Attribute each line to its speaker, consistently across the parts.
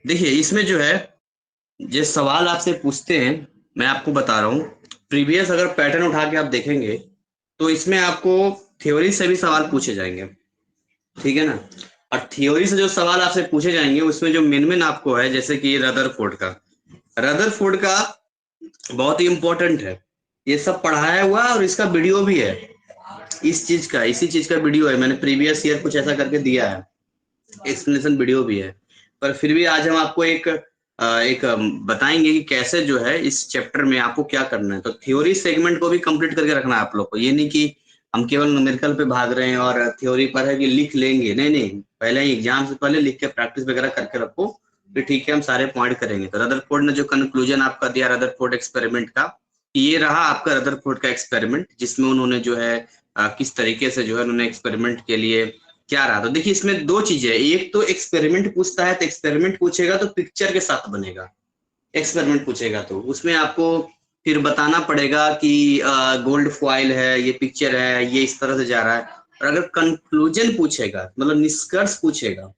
Speaker 1: देखिए इसमें जो है, ये सवाल आपसे पूछते हैं, मैं आपको बता रहा हूँ। प्रीवियस अगर पैटर्न उठा के आप देखेंगे तो इसमें आपको थ्योरी से भी सवाल पूछे जाएंगे, ठीक है ना। और थ्योरी से जो सवाल आपसे पूछे जाएंगे उसमें जो मेन मेन आपको है, जैसे कि रदरफोर्ड का, रदरफोर्ड का बहुत ही इंपॉर्टेंट है। ये सब पढ़ाया हुआ और इसका वीडियो भी है। इस चीज का, इसी चीज का वीडियो है, मैंने प्रीवियस ईयर कुछ ऐसा करके दिया है, एक्सप्लेनेशन वीडियो भी है। पर फिर भी आज हम आपको बताएंगे कि कैसे जो है इस चैप्टर में आपको क्या करना है। तो थ्योरी सेगमेंट को भी कंप्लीट करके रखना है आप लोग को। ये नहीं कि हम केवल न्यूमेरिकल पे भाग रहे हैं और थ्योरी पर है कि लिख लेंगे, नहीं नहीं, पहले ही एग्जाम से पहले लिख के प्रैक्टिस वगैरह करके रखो, फिर ठीक है हम सारे पॉइंट करेंगे। तो रदरफोर्ड ने जो कंक्लूजन आपका दिया रदरफोर्ड एक्सपेरिमेंट का, ये रहा आपका रदरफोर्ड का एक्सपेरिमेंट, जिसमें उन्होंने जो है किस तरीके से जो है उन्होंने एक्सपेरिमेंट के लिए क्या रहा। तो देखिए इसमें दो चीजें है, एक तो एक्सपेरिमेंट पूछता है, तो एक्सपेरिमेंट पूछेगा तो पिक्चर के साथ बनेगा। एक्सपेरिमेंट पूछेगा तो उसमें आपको फिर बताना पड़ेगा कि गोल्ड फॉइल है, ये पिक्चर है, ये इस तरह से जा रहा है। और अगर कंक्लूजन पूछेगा, मतलब निष्कर्ष पूछेगा,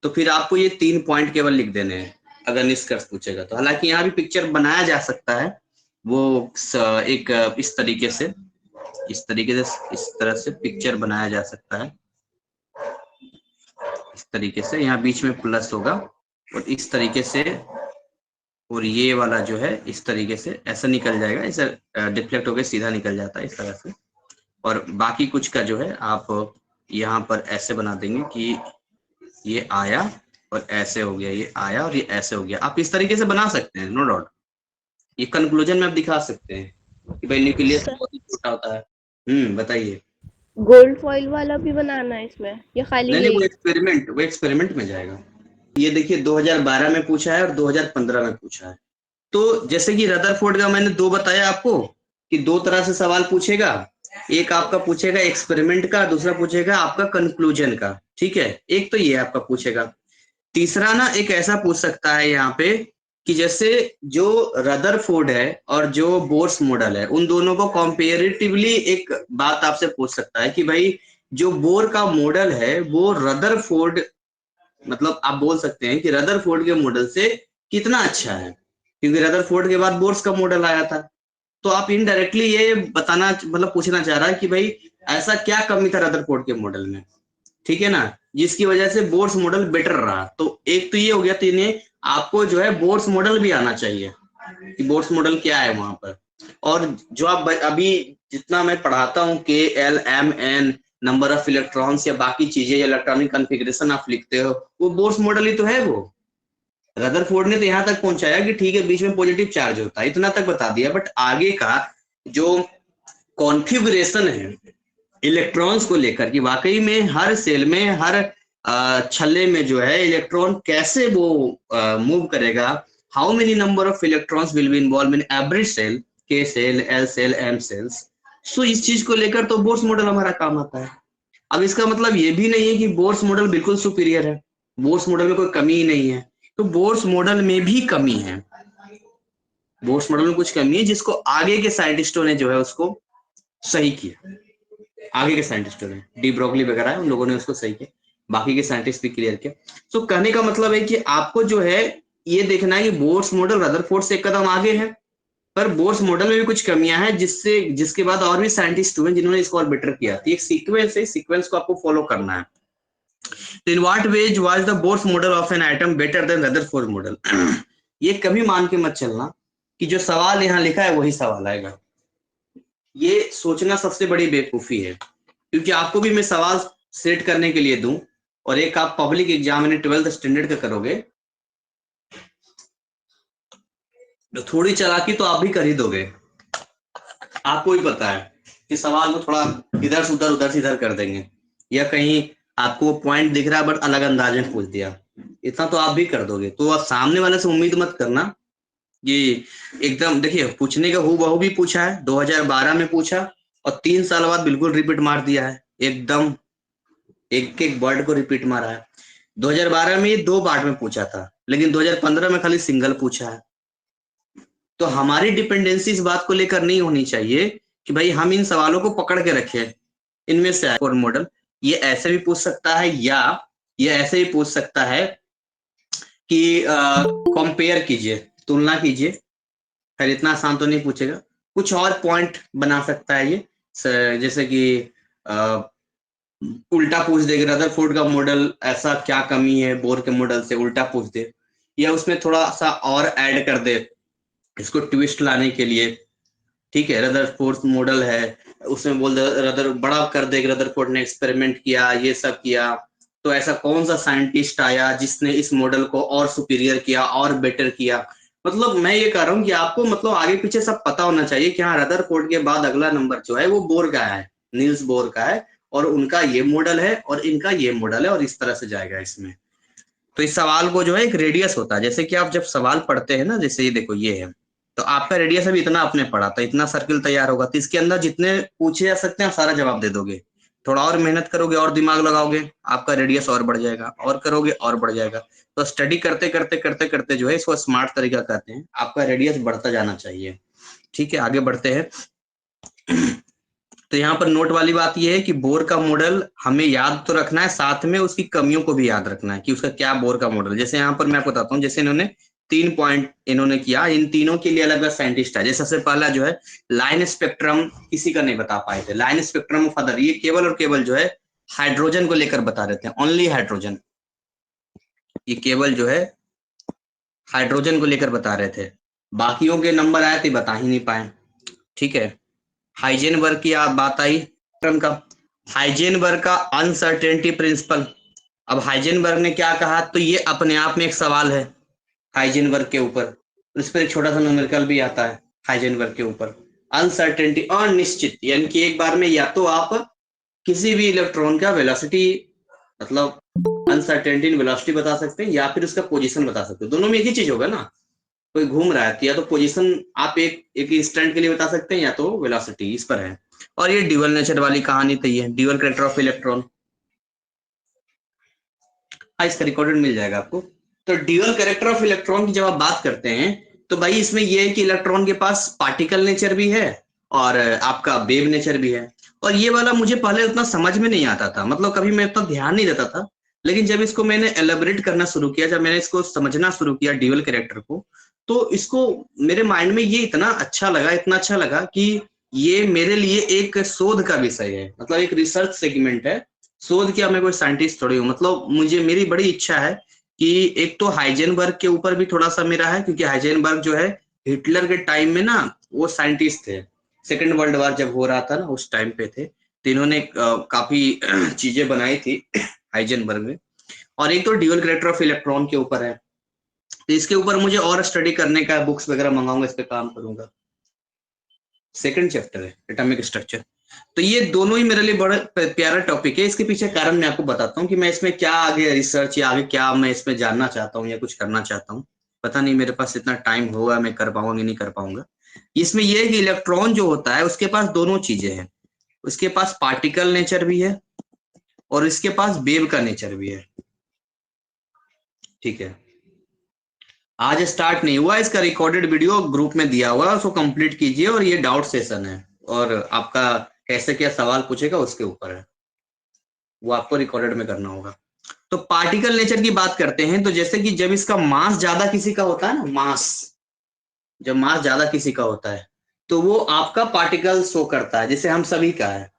Speaker 1: तो फिर आपको ये 3 पॉइंट केवल लिख देने हैं अगर निष्कर्ष पूछेगा तो। हालांकि यहाँ भी पिक्चर बनाया जा सकता है, वो एक इस तरह से पिक्चर बनाया जा सकता है। इस तरीके से यहाँ बीच में प्लस होगा और इस तरीके से, और ये वाला जो है इस तरीके से ऐसा निकल जाएगा, ऐसा डिफ्लेक्ट होकर सीधा निकल जाता है इस तरह से। और बाकी कुछ का जो है आप यहाँ पर ऐसे बना देंगे कि ये आया और ऐसे हो गया, ये आया और ये ऐसे हो गया। आप इस तरीके से बना सकते हैं, नो डाउट। ये कंक्लूजन में आप दिखा सकते हैं कि भाई न्यूक्लियस
Speaker 2: सर,
Speaker 1: बहुत ही छोटा होता है। बताइए।
Speaker 2: गोल्ड फॉइल वाला भी बनाना है इसमें या खाली
Speaker 1: नहीं नहीं,
Speaker 2: यही?
Speaker 1: वो एक्सपेरिमेंट में जाएगा। ये देखिए 2012 में पूछा है और 2015 में पूछा है। तो जैसे कि रदरफोर्ड का मैंने दो बताया आपको कि दो तरह से सवाल पूछेगा। एक आपका पूछेगा एक्सपेरिमेंट का, दूसरा पूछेगा आपका कंक्लूजन का, ठीक है। एक तो ये आपका पूछेगा। तीसरा ना एक ऐसा पूछ सकता है यहाँ पे कि जैसे जो रदरफोर्ड है और जो बोर्स मॉडल है, उन दोनों को कंपेरेटिवली एक बात आपसे पूछ सकता है कि भाई जो बोर का मॉडल है वो रदरफोर्ड, मतलब आप बोल सकते हैं कि रदरफोर्ड के मॉडल से कितना अच्छा है, क्योंकि रदरफोर्ड के बाद बोर्स का मॉडल आया था। तो आप इनडायरेक्टली ये बताना, मतलब पूछना चाह रहा है कि भाई ऐसा क्या कमी था रदरफोर्ड के मॉडल में, ठीक है ना, जिसकी वजह से बोर्स मॉडल बेटर रहा। तो एक तो ये हो गया, तो इन्हें आपको जो है बोर्स मॉडल भी आना चाहिए कि बोर्स मॉडल क्या है वहां पर। और जो आप अभी जितना मैं पढ़ाता हूँ K L M N, number of electrons या बाकी चीजें, इलेक्ट्रॉनिक कॉन्फ़िगरेशन आप लिखते हो, वो बोर्स मॉडल ही तो है वो। रदरफोर्ड ने तो यहाँ तक पहुंचाया कि ठीक है बीच में पॉजिटिव चार्ज होता है, इतना तक बता दिया, बट आगे का जो कॉन्फ़िगरेशन है इलेक्ट्रॉन्स को लेकर, कि वाकई में हर सेल में, हर छल्ले में जो है इलेक्ट्रॉन कैसे वो मूव करेगा, how many number of electrons will be involve in every cell, K cell, L cell, M cells. So इस चीज को लेकर तो बोर्स मॉडल हमारा काम आता है। अब इसका मतलब ये भी नहीं है कि बोर्स मॉडल बिल्कुल सुपीरियर है, बोर्स मॉडल में कोई कमी ही नहीं है। तो बोर्स मॉडल में भी कमी है, बोर्स मॉडल में कुछ कमी है जिसको आगे के साइंटिस्टों ने जो है उसको सही किया। आगे के साइंटिस्टों ने, डी ब्रोगली वगैरह है, उन लोगों ने उसको सही किया, बाकी के साइंटिस्ट भी क्लियर किया। तो कहने का मतलब है कि आपको जो है ये देखना है कि बोर्स मॉडल रदरफोर्ड से एक कदम आगे है, पर बोर्स मॉडल में भी कुछ कमियां हैं, जिसके बाद और भी साइंटिस्ट हुए जिन्होंने इसको और बेटर किया। तो एक सीक्वेंस है, सीक्वेंस को आपको फॉलो करना है। तो in what ways was the Bohr's model of an atom better than Rutherford model. ये कभी मान के मत चलना कि जो सवाल यहाँ लिखा है वही सवाल आएगा, ये सोचना सबसे बड़ी बेवकूफी है। क्योंकि आपको भी मैं सवाल सेट करने के लिए दूं और एक आप पब्लिक एग्जाम यानी 12th स्टैंडर्ड का करोगे, तो थोड़ी चालाकी तो आप भी कर ही दोगे। आपको भी पता है कि सवाल को थोड़ा इधर से उधर, उधर से इधर कर देंगे, या कहीं आपको पॉइंट दिख रहा है बट अलग अंदाज में पूछ दिया, इतना तो आप भी कर दोगे। तो आप सामने वाले से उम्मीद मत करना कि एकदम, देखिए पूछने का हूबहू भी पूछा है, 2012 में पूछा और 3 साल बाद बिल्कुल रिपीट मार दिया है, एकदम एक एक वर्ड को रिपीट मारा है। 2012 में ये 2 पार्ट में पूछा था, लेकिन 2015 में खाली सिंगल पूछा है। तो हमारी डिपेंडेंसी इस बात को लेकर नहीं होनी चाहिए कि भाई हम इन सवालों को पकड़ के रखें। इनमें से कोर मॉडल ये ऐसे भी पूछ सकता है, या ये ऐसे भी पूछ सकता है कि कंपेयर कीजिए, तुलना कीजिए। खैर इतना आसान तो नहीं पूछेगा, कुछ और पॉइंट बना सकता है ये। जैसे कि अ, उल्टा पूछ दे, रदरफोर्ड का मॉडल ऐसा क्या कमी है बोर के मॉडल से, उल्टा पूछ दे, या उसमें थोड़ा सा और ऐड कर दे इसको ट्विस्ट लाने के लिए। ठीक है, रदरफोर्ड मॉडल है, उसमें बोल दे रदर बड़ा कर दे, रदरफोर्ड ने एक्सपेरिमेंट किया, ये सब किया, तो ऐसा कौन सा साइंटिस्ट आया जिसने इस मॉडल को और सुपीरियर किया और बेटर किया। मतलब मैं ये कह रहा हूँ कि आपको मतलब आगे पीछे सब पता होना चाहिए कि हाँ रदरफोर्ड के बाद अगला नंबर जो है वो बोर का है, नील्स बोर का है, और उनका ये मॉडल है और इनका ये मॉडल है, और इस तरह से जाएगा इसमें। तो इस सवाल को जो है एक रेडियस होता है, जैसे कि आप जब सवाल पढ़ते हैं ना, जैसे ये देखो ये है, तो आपका रेडियस अभी इतना आपने पढ़ा था, इतना सर्किल तैयार होगा, तो इसके अंदर जितने पूछे जा सकते हैं आप सारा जवाब दे दोगे। थोड़ा और मेहनत करोगे और दिमाग लगाओगे, आपका रेडियस और बढ़ जाएगा, और करोगे और बढ़ जाएगा। तो स्टडी करते करते करते करते जो है इसको स्मार्ट तरीका कहते हैं, आपका रेडियस बढ़ता जाना चाहिए। ठीक है, आगे बढ़ते हैं। तो यहाँ पर नोट वाली बात यह है कि बोर का मॉडल हमें याद तो रखना है, साथ में उसकी कमियों को भी याद रखना है कि उसका क्या बोर का मॉडल। जैसे यहाँ पर मैं आपको बताता हूँ, जैसे इन्होंने 3 पॉइंट इन्होंने किया, इन तीनों के लिए अलग अलग साइंटिस्ट है। जैसे सबसे पहला जो है लाइन स्पेक्ट्रम, किसी का नहीं बता पाए थे, लाइन स्पेक्ट्रम ऑफ अदर, ये केवल और केवल जो है हाइड्रोजन को लेकर बता रहे थे, ओनली हाइड्रोजन। ये केवल जो है हाइड्रोजन को लेकर बता रहे थे, बाकियों के नंबर आए थे बता ही नहीं पाए। ठीक है, हाइजेनबर्ग की आप बात आई टर्म का, हाइजेनबर्ग का अनसर्टेनिटी प्रिंसिपल। अब हाइजेनबर्ग ने क्या कहा, तो ये अपने आप में एक सवाल है हाइजेनबर्ग के ऊपर, उस पर एक छोटा सा न्यूमेरिकल भी आता है हाइजेनबर्ग के ऊपर। अनसर्टेनिटी, अनिश्चित, यानी कि एक बार में या तो आप किसी भी इलेक्ट्रॉन का वेलोसिटी, मतलब अनसर्टेनिटी वेलोसिटी बता सकते हैं, या फिर उसका पोजीशन बता सकते हैं, दोनों में एक ही चीज होगा ना। कोई घूम रहा है तो या तो पोजीशन आप एक एक इंस्टेंट के लिए बता सकते हैं, या तो वेलोसिटी, इस पर है। और ये ड्यूअल नेचर वाली कहानी तो ये ड्यूअल कैरेक्टर ऑफ इलेक्ट्रॉन, हाँ इसका रिकॉर्डेड मिल जाएगा आपको। तो ड्यूअल कैरेक्टर ऑफ इलेक्ट्रॉन की जब आप बात करते हैं, तो भाई इसमें ये है कि इलेक्ट्रॉन के पास पार्टिकल नेचर भी है और आपका वेव नेचर भी है। और ये वाला मुझे पहले उतना समझ में नहीं आता था, मतलब कभी मैं उतना ध्यान नहीं देता था, लेकिन जब इसको मैंने एलेबरेट करना शुरू किया, जब मैंने इसको समझना शुरू किया ड्यूअल कैरेक्टर को, तो इसको मेरे माइंड में ये इतना अच्छा लगा, इतना अच्छा लगा कि ये मेरे लिए एक शोध का विषय है, मतलब एक रिसर्च सेगमेंट है। शोध किया, मैं कोई साइंटिस्ट थोड़ी हूँ, मतलब मुझे, मेरी बड़ी इच्छा है कि एक तो हाइजेनबर्ग के ऊपर भी थोड़ा सा मेरा है, क्योंकि हाइजेनबर्ग जो है हिटलर के टाइम में ना वो साइंटिस्ट थे, सेकेंड वर्ल्ड वॉर जब हो रहा था ना उस टाइम पे थे, तो इन्होंने काफी चीजें बनाई थी हाइजेनबर्ग में। और एक तो ड्यूअल कैरेक्टर ऑफ इलेक्ट्रॉन के ऊपर है, तो इसके ऊपर मुझे और स्टडी करने का, बुक्स वगैरह मंगाऊंगा, इस पे काम करूंगा। सेकंड चैप्टर है एटॉमिक स्ट्रक्चर। तो ये दोनों ही मेरे लिए बड़ा प्यारा टॉपिक है। इसके पीछे कारण मैं आपको बताता हूँ कि मैं इसमें क्या आगे रिसर्च या आगे क्या मैं इसमें जानना चाहता हूँ या कुछ करना चाहता हूँ। पता नहीं मेरे पास इतना टाइम होगा, मैं कर पाऊंगा कि नहीं कर पाऊंगा। इसमें यह है कि इलेक्ट्रॉन जो होता है उसके पास दोनों चीजें हैं, उसके पास पार्टिकल नेचर भी है और इसके पास वेव का नेचर भी है। ठीक है, आज स्टार्ट नहीं हुआ, इसका रिकॉर्डेड वीडियो ग्रुप में दिया हुआ है, उसको कंप्लीट कीजिए। और ये डाउट सेशन है, और आपका कैसे क्या सवाल पूछेगा उसके ऊपर है, वो आपको रिकॉर्डेड में करना होगा। तो पार्टिकल नेचर की बात करते हैं, तो जैसे कि जब इसका मास ज्यादा किसी का होता है ना, मास, जब मास ज्यादा किसी का होता है तो वो आपका पार्टिकल शो करता है, जैसे हम सभी का है।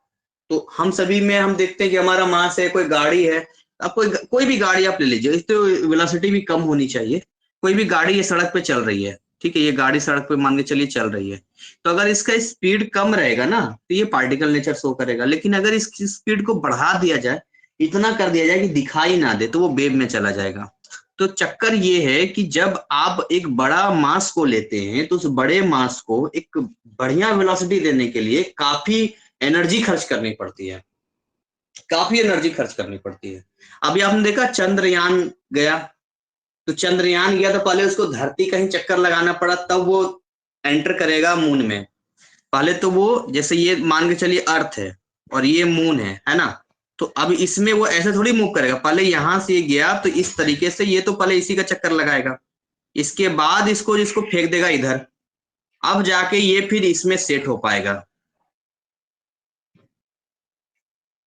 Speaker 1: तो हम सभी में हम देखते हैं कि हमारा मास है, कोई गाड़ी है, आप कोई भी गाड़ी आप ले लीजिए, इस तो वेलोसिटी भी कम होनी चाहिए। कोई भी गाड़ी ये सड़क पे चल रही है, ठीक है, ये गाड़ी सड़क पे मान के चलिए चल रही है, तो अगर इसका स्पीड कम रहेगा ना तो ये पार्टिकल नेचर शो करेगा, लेकिन अगर इसकी स्पीड को बढ़ा दिया जाए, इतना कर दिया जाए कि दिखाई ना दे, तो वो वेव में चला जाएगा। तो चक्कर ये है कि जब आप एक बड़ा मास को लेते हैं तो उस बड़े मास को एक बढ़िया वेलोसिटी देने के लिए काफी एनर्जी खर्च करनी पड़ती है, काफी एनर्जी खर्च करनी पड़ती है। अभी आपने देखा चंद्रयान गया, तो चंद्रयान गया तो पहले उसको धरती कहीं चक्कर लगाना पड़ा, तब वो एंटर करेगा मून में। पहले तो वो, जैसे ये मान के चलिए अर्थ है और ये मून है ना, तो अब इसमें वो ऐसे थोड़ी मूव करेगा, पहले यहां से ये गया तो इस तरीके से, ये तो पहले इसी का चक्कर लगाएगा, इसके बाद इसको जिसको फेंक देगा इधर, अब जाके ये फिर इसमें सेट हो पाएगा,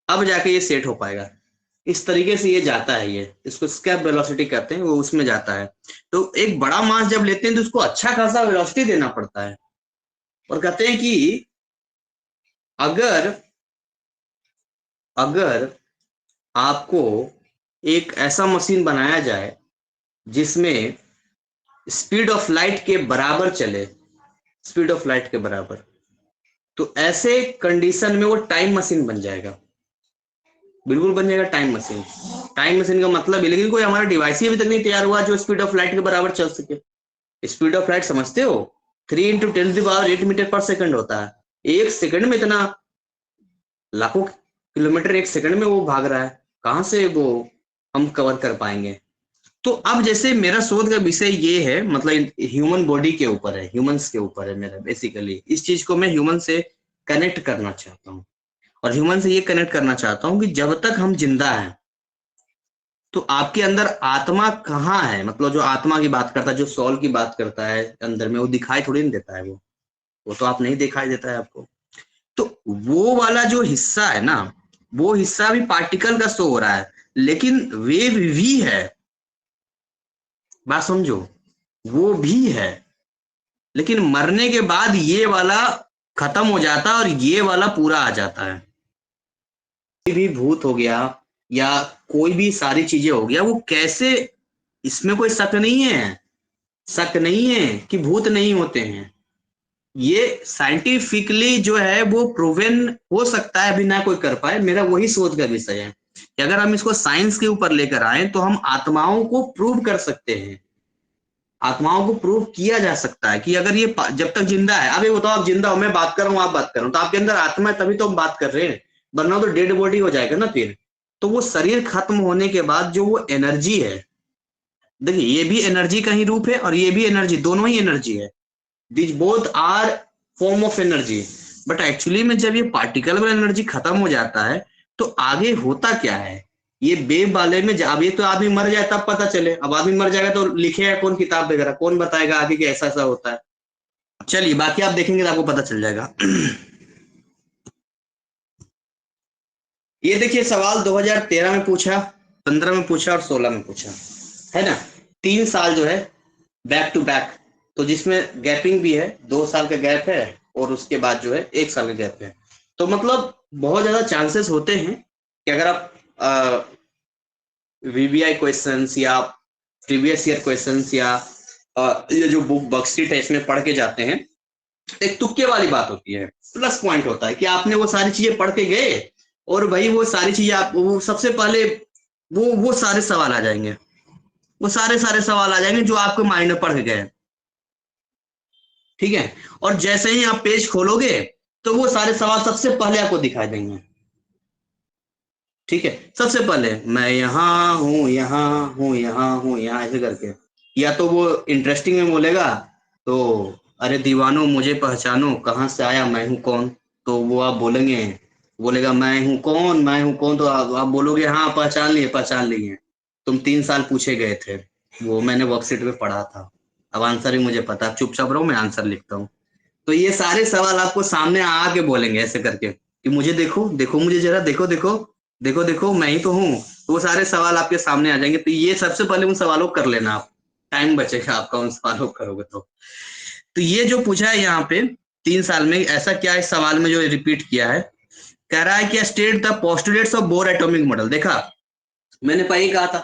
Speaker 1: अब जाके ये सेट हो पाएगा। इस तरीके से ये जाता है, ये इसको स्केप वेलोसिटी कहते हैं, वो उसमें जाता है। तो एक बड़ा मास जब लेते हैं तो उसको अच्छा खासा वेलोसिटी देना पड़ता है। और कहते हैं कि अगर अगर आपको एक ऐसा मशीन बनाया जाए जिसमें स्पीड ऑफ लाइट के बराबर चले, स्पीड ऑफ लाइट के बराबर, तो ऐसे कंडीशन में वो टाइम मशीन बन जाएगा, बिल्कुल बन जाएगा टाइम मशीन। टाइम मशीन का मतलब है, लेकिन कोई हमारा डिवाइस ही अभी तक नहीं तैयार हुआ जो स्पीड ऑफ लाइट के बराबर चल सके। स्पीड ऑफ लाइट समझते हो, 3 × 10⁸ मीटर पर सेकंड होता है। एक सेकंड में इतना लाखों किलोमीटर एक सेकंड में वो भाग रहा है, कहां से वो हम कवर कर पाएंगे। तो अब जैसे मेरा शोध का विषय ये है, मतलब ह्यूमन बॉडी के ऊपर है, ह्यूमंस के ऊपर है मेरा, बेसिकली इस चीज को मैं ह्यूमन से कनेक्ट करना चाहता हूँ। और ह्यूमन से ये कनेक्ट करना चाहता हूँ कि जब तक हम जिंदा हैं तो आपके अंदर आत्मा कहाँ है, मतलब जो आत्मा की बात करता है, जो सोल की बात करता है अंदर में, वो दिखाई थोड़ी नहीं देता है, वो तो आप नहीं दिखाई देता है आपको। तो वो वाला जो हिस्सा है ना, वो हिस्सा भी पार्टिकल का शो हो रहा है, लेकिन वेव भी है, बात समझो, वो भी है। लेकिन मरने के बाद ये वाला खत्म हो जाता है और ये वाला पूरा आ जाता है। कोई भी भूत हो गया या कोई भी सारी चीजें हो गया, वो कैसे, इसमें कोई शक नहीं है, शक नहीं है कि भूत नहीं होते हैं। ये साइंटिफिकली जो है वो प्रूवन हो सकता है, अभी ना कोई कर पाए। मेरा वही शोध का विषय है कि अगर हम इसको साइंस के ऊपर लेकर आए तो हम आत्माओं को प्रूव कर सकते हैं, आत्माओं को प्रूव किया जा सकता है कि अगर ये जब तक जिंदा है, अब ये बताओ आप जिंदा हो, मैं बात कर रहा हूँ, आप बात कर रहे हो, तो आपके अंदर आत्मा है तभी तो हम बात कर रहे हैं, वरना तो डेड बॉडी हो जाएगा ना फिर। तो वो शरीर खत्म होने के बाद जो वो एनर्जी है, देखिए ये भी एनर्जी का ही रूप है और ये भी एनर्जी, दोनों ही एनर्जी है। This both are form of energy. But actually में जब ये पार्टिकल वाला एनर्जी खत्म हो जाता है तो आगे होता क्या है, ये वेव वाले में अब ये तो आदमी मर जाए तब पता चले, अब आदमी मर जाएगा तो लिखेगा कौन किताब वगैरह, कौन बताएगा आगे कि ऐसा ऐसा होता है। चलिए बाकी आप देखेंगे तो आपको पता चल जाएगा। ये देखिए सवाल 2013 में पूछा, 15 में पूछा और 16 में पूछा, है ना। 3 साल जो है बैक टू बैक, तो जिसमें गैपिंग भी है, 2 साल का गैप है और उसके बाद जो है 1 साल का गैप है। तो मतलब बहुत ज्यादा चांसेस होते हैं कि अगर आप वीवीआई क्वेश्चंस या प्रीवियस ईयर क्वेश्चंस या ये जो बुक बक्सीट है इसमें पढ़ के जाते हैं, एक तुक्के वाली बात होती है। प्लस पॉइंट होता है कि आपने वो सारी चीजें पढ़ के गए और भाई वो सारी चीजें आप वो सबसे पहले वो सारे सवाल आ जाएंगे, वो सारे सारे सवाल आ जाएंगे जो आपके माइंड में पढ़ के गए, ठीक है। और जैसे ही आप पेज खोलोगे तो वो सारे सवाल सबसे पहले आपको दिखाई देंगे, ठीक है। सबसे पहले मैं यहाँ हूँ, यहाँ हूँ, यहाँ हूँ, यहाँ, ऐसे करके। या तो वो इंटरेस्टिंग में बोलेगा तो अरे दीवानो मुझे पहचानो, कहाँ से आया, मैं हूँ कौन। तो वो आप बोलेंगे, बोलेगा मैं हूँ कौन, मैं हूँ कौन, तो आप बोलोगे हाँ पहचान लिए, पहचान लिए, तुम 3 साल पूछे गए थे, वो मैंने वर्कशीट में पढ़ा था, अब आंसर भी मुझे पता है, चुपचाप रहो मैं आंसर लिखता हूँ। तो ये सारे सवाल आपको सामने आके बोलेंगे ऐसे करके कि मुझे देखो, देखो मुझे जरा, देखो देखो, देखो देखो मैं ही तो हूँ। तो वो सारे सवाल आपके सामने आ जाएंगे, तो ये सबसे पहले उन सवालों को कर लेना, आप टाइम बचेगा आपका उन सवालों को करोगे तो ये जो पूछा है यहाँ पे 3 साल में ऐसा क्या है, सवाल में जो रिपीट किया है, कह रहा है कि state the postulates of bore atomic model. देखा मैंने पहले कहा था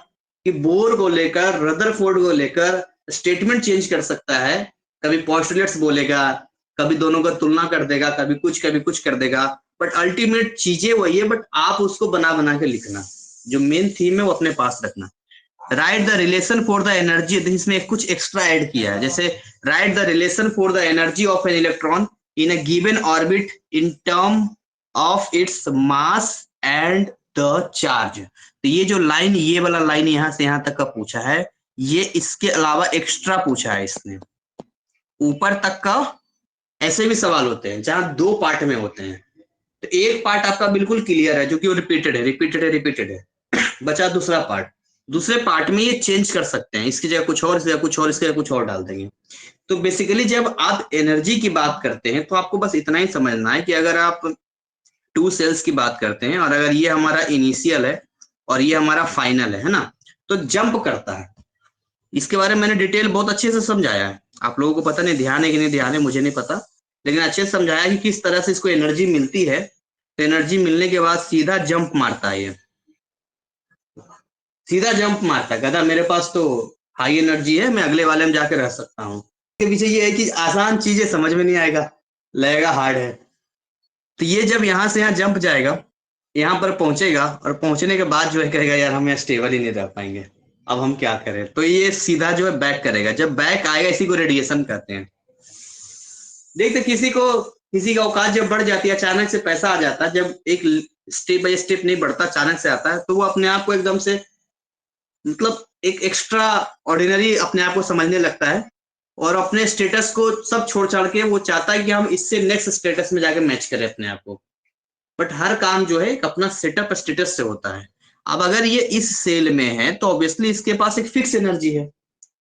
Speaker 1: कि बोर को लेकर, रदरफोर्ड को लेकर स्टेटमेंट चेंज कर सकता है, कभी पोस्टुलेट्स बोलेगा, कभी दोनों का तुलना कर देगा, कभी कुछ कर देगा, बट अल्टीमेट चीजें वही है, बट आप उसको बना बना के लिखना, जो मेन थीम है वो अपने पास रखना। Right the relation for the energy, इसमें कुछ एक्स्ट्रा ऐड किया है, जैसे right the relation for the energy of an electron in a given orbit in term of its mass and the charge. तो ये जो लाइन, ये वाला लाइन यहां से यहां तक का पूछा है, ये इसके अलावा एक्स्ट्रा पूछा है इसने, ऊपर तक का ऐसे भी सवाल होते हैं जहां 2 पार्ट में होते हैं। तो एक पार्ट आपका बिल्कुल क्लियर है जो कि वो रिपीटेड है, रिपीटेड है, रिपीटेड है, बचा दूसरा पार्ट। दूसरे पार्ट में ये चेंज कर सकते हैं, इसकी जगह कुछ और, इसकी जगह कुछ और, इसकी जगह कुछ और डाल देंगे। तो बेसिकली जब आप एनर्जी की बात करते हैं तो आपको बस इतना ही समझना है कि अगर आप 2 सेल्स की बात करते हैं और अगर ये हमारा इनिशियल है और ये हमारा फाइनल है ना। तो जंप करता है, इसके बारे में मैंने डिटेल बहुत अच्छे से समझाया है। आप लोगों को पता नहीं ध्यान है कि नहीं ध्यान है, मुझे नहीं पता, लेकिन अच्छे से समझाया कि किस तरह से इसको एनर्जी मिलती है। तो एनर्जी मिलने के बाद सीधा जंप मारता है, ये सीधा जंप मारता है, कहता मेरे पास तो हाई एनर्जी है, मैं अगले वाले में जाके रह सकता हूँ। इसके पीछे ये है कि आसान चीजें समझ में नहीं आएगा, लगेगा हार्ड है। तो ये जब यहाँ से यहाँ जंप जाएगा, यहाँ पर पहुंचेगा, और पहुंचने के बाद जो है कहेगा यार हम यहाँ स्टेबल ही नहीं रह पाएंगे, अब हम क्या करें। तो ये सीधा जो है बैक करेगा, जब बैक आएगा इसी को रेडिएशन कहते हैं। देखते किसी का औकात जब बढ़ जाती है, अचानक से पैसा आ जाता है, जब एक स्टेप बाय स्टेप नहीं बढ़ता, अचानक से आता है, तो वो अपने आप को एकदम से मतलब एक एक्स्ट्रा ऑर्डिनरी अपने आप को समझने लगता है, और अपने स्टेटस को सब छोड़ छाड़ के वो चाहता है कि हम इससे नेक्स्ट स्टेटस में जाके मैच करें अपने आप को। बट हर काम जो है एक अपना सेटअप स्टेटस से होता है। अब अगर ये इस सेल में है तो ऑब्वियसली इसके पास एक फिक्स एनर्जी है।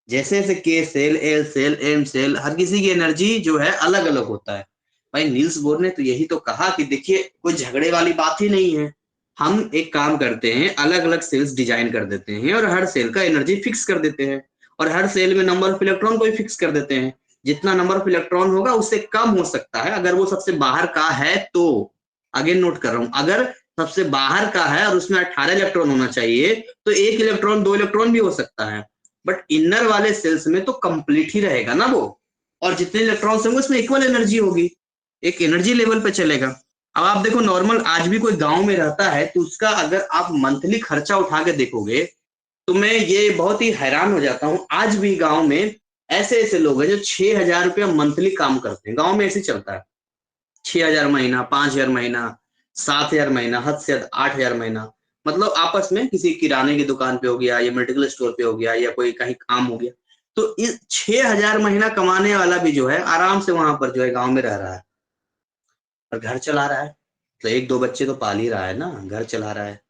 Speaker 1: जैसे जैसे K cell, L cell, M cell, हर किसी की एनर्जी जो है अलग अलग होता है। भाई नील्स बोर ने तो यही तो कहा कि देखिए कोई झगड़े वाली बात ही नहीं है, हम एक काम करते हैं, अलग अलग सेल्स डिजाइन कर देते हैं और हर सेल का एनर्जी फिक्स कर देते हैं, और हर सेल में नंबर ऑफ इलेक्ट्रॉन को भी फिक्स कर देते हैं। जितना नंबर ऑफ इलेक्ट्रॉन होगा उससे कम हो सकता है अगर वो सबसे बाहर का है तो। अगेन नोट कर रहा हूं, अगर सबसे बाहर का है और उसमें 18 इलेक्ट्रॉन होना चाहिए तो 1 इलेक्ट्रॉन 2 इलेक्ट्रॉन भी हो सकता है। बट इनर वाले सेल्स में तो कंप्लीट ही रहेगा ना वो, और जितने इलेक्ट्रॉन्स होंगे उसमें इक्वल एनर्जी होगी, एक एनर्जी लेवल पे चलेगा। अब आप देखो नॉर्मल आज भी कोई गांव में रहता है तो उसका अगर आप मंथली खर्चा उठा के देखोगे तो मैं ये बहुत ही हैरान हो जाता हूँ। आज भी गांव में ऐसे ऐसे लोग हैं जो 6,000 रुपया मंथली काम करते हैं, गांव में ऐसे चलता है। 6,000 महीना, 5,000 महीना, 7,000 महीना, हद से हद 8,000 महीना। मतलब आपस में किसी किराने की दुकान पे हो गया या मेडिकल स्टोर पे हो गया या कोई कहीं काम हो गया, तो इस 6,000 महीना कमाने वाला भी जो है आराम से वहां पर जो है गांव में रह रहा है और घर चला रहा है। तो एक दो बच्चे तो पाल ही रहा है ना, घर चला रहा है।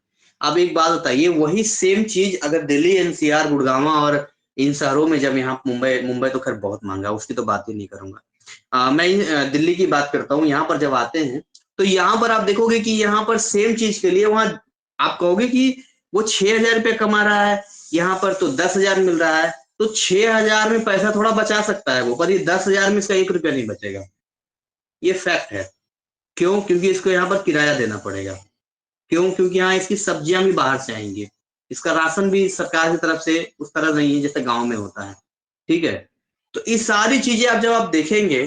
Speaker 1: अब एक बात बताइए, वही सेम चीज अगर दिल्ली, एनसीआर, गुड़गांव और इन शहरों में, जब यहाँ मुंबई, मुंबई तो खैर बहुत महंगा, उसकी तो बात ही नहीं करूंगा। मैं दिल्ली की बात करता हूँ, यहाँ पर जब आते हैं तो यहाँ पर आप देखोगे कि यहाँ पर सेम चीज के लिए वहां आप कहोगे कि वो 6,000 रुपये कमा रहा है, यहाँ पर तो 10,000 मिल रहा है। तो 6,000 में पैसा थोड़ा बचा सकता है वो, पर ये 10,000 में इसका 1 रुपया नहीं बचेगा, ये फैक्ट है। क्यों? क्योंकि इसको यहाँ पर किराया देना पड़ेगा। क्यों? क्योंकि यहाँ इसकी सब्जियां भी बाहर से आएंगी, इसका राशन भी सरकार की तरफ से उस तरह नहीं है जैसे गांव में होता है। ठीक है, तो ये सारी चीजें आप जब आप देखेंगे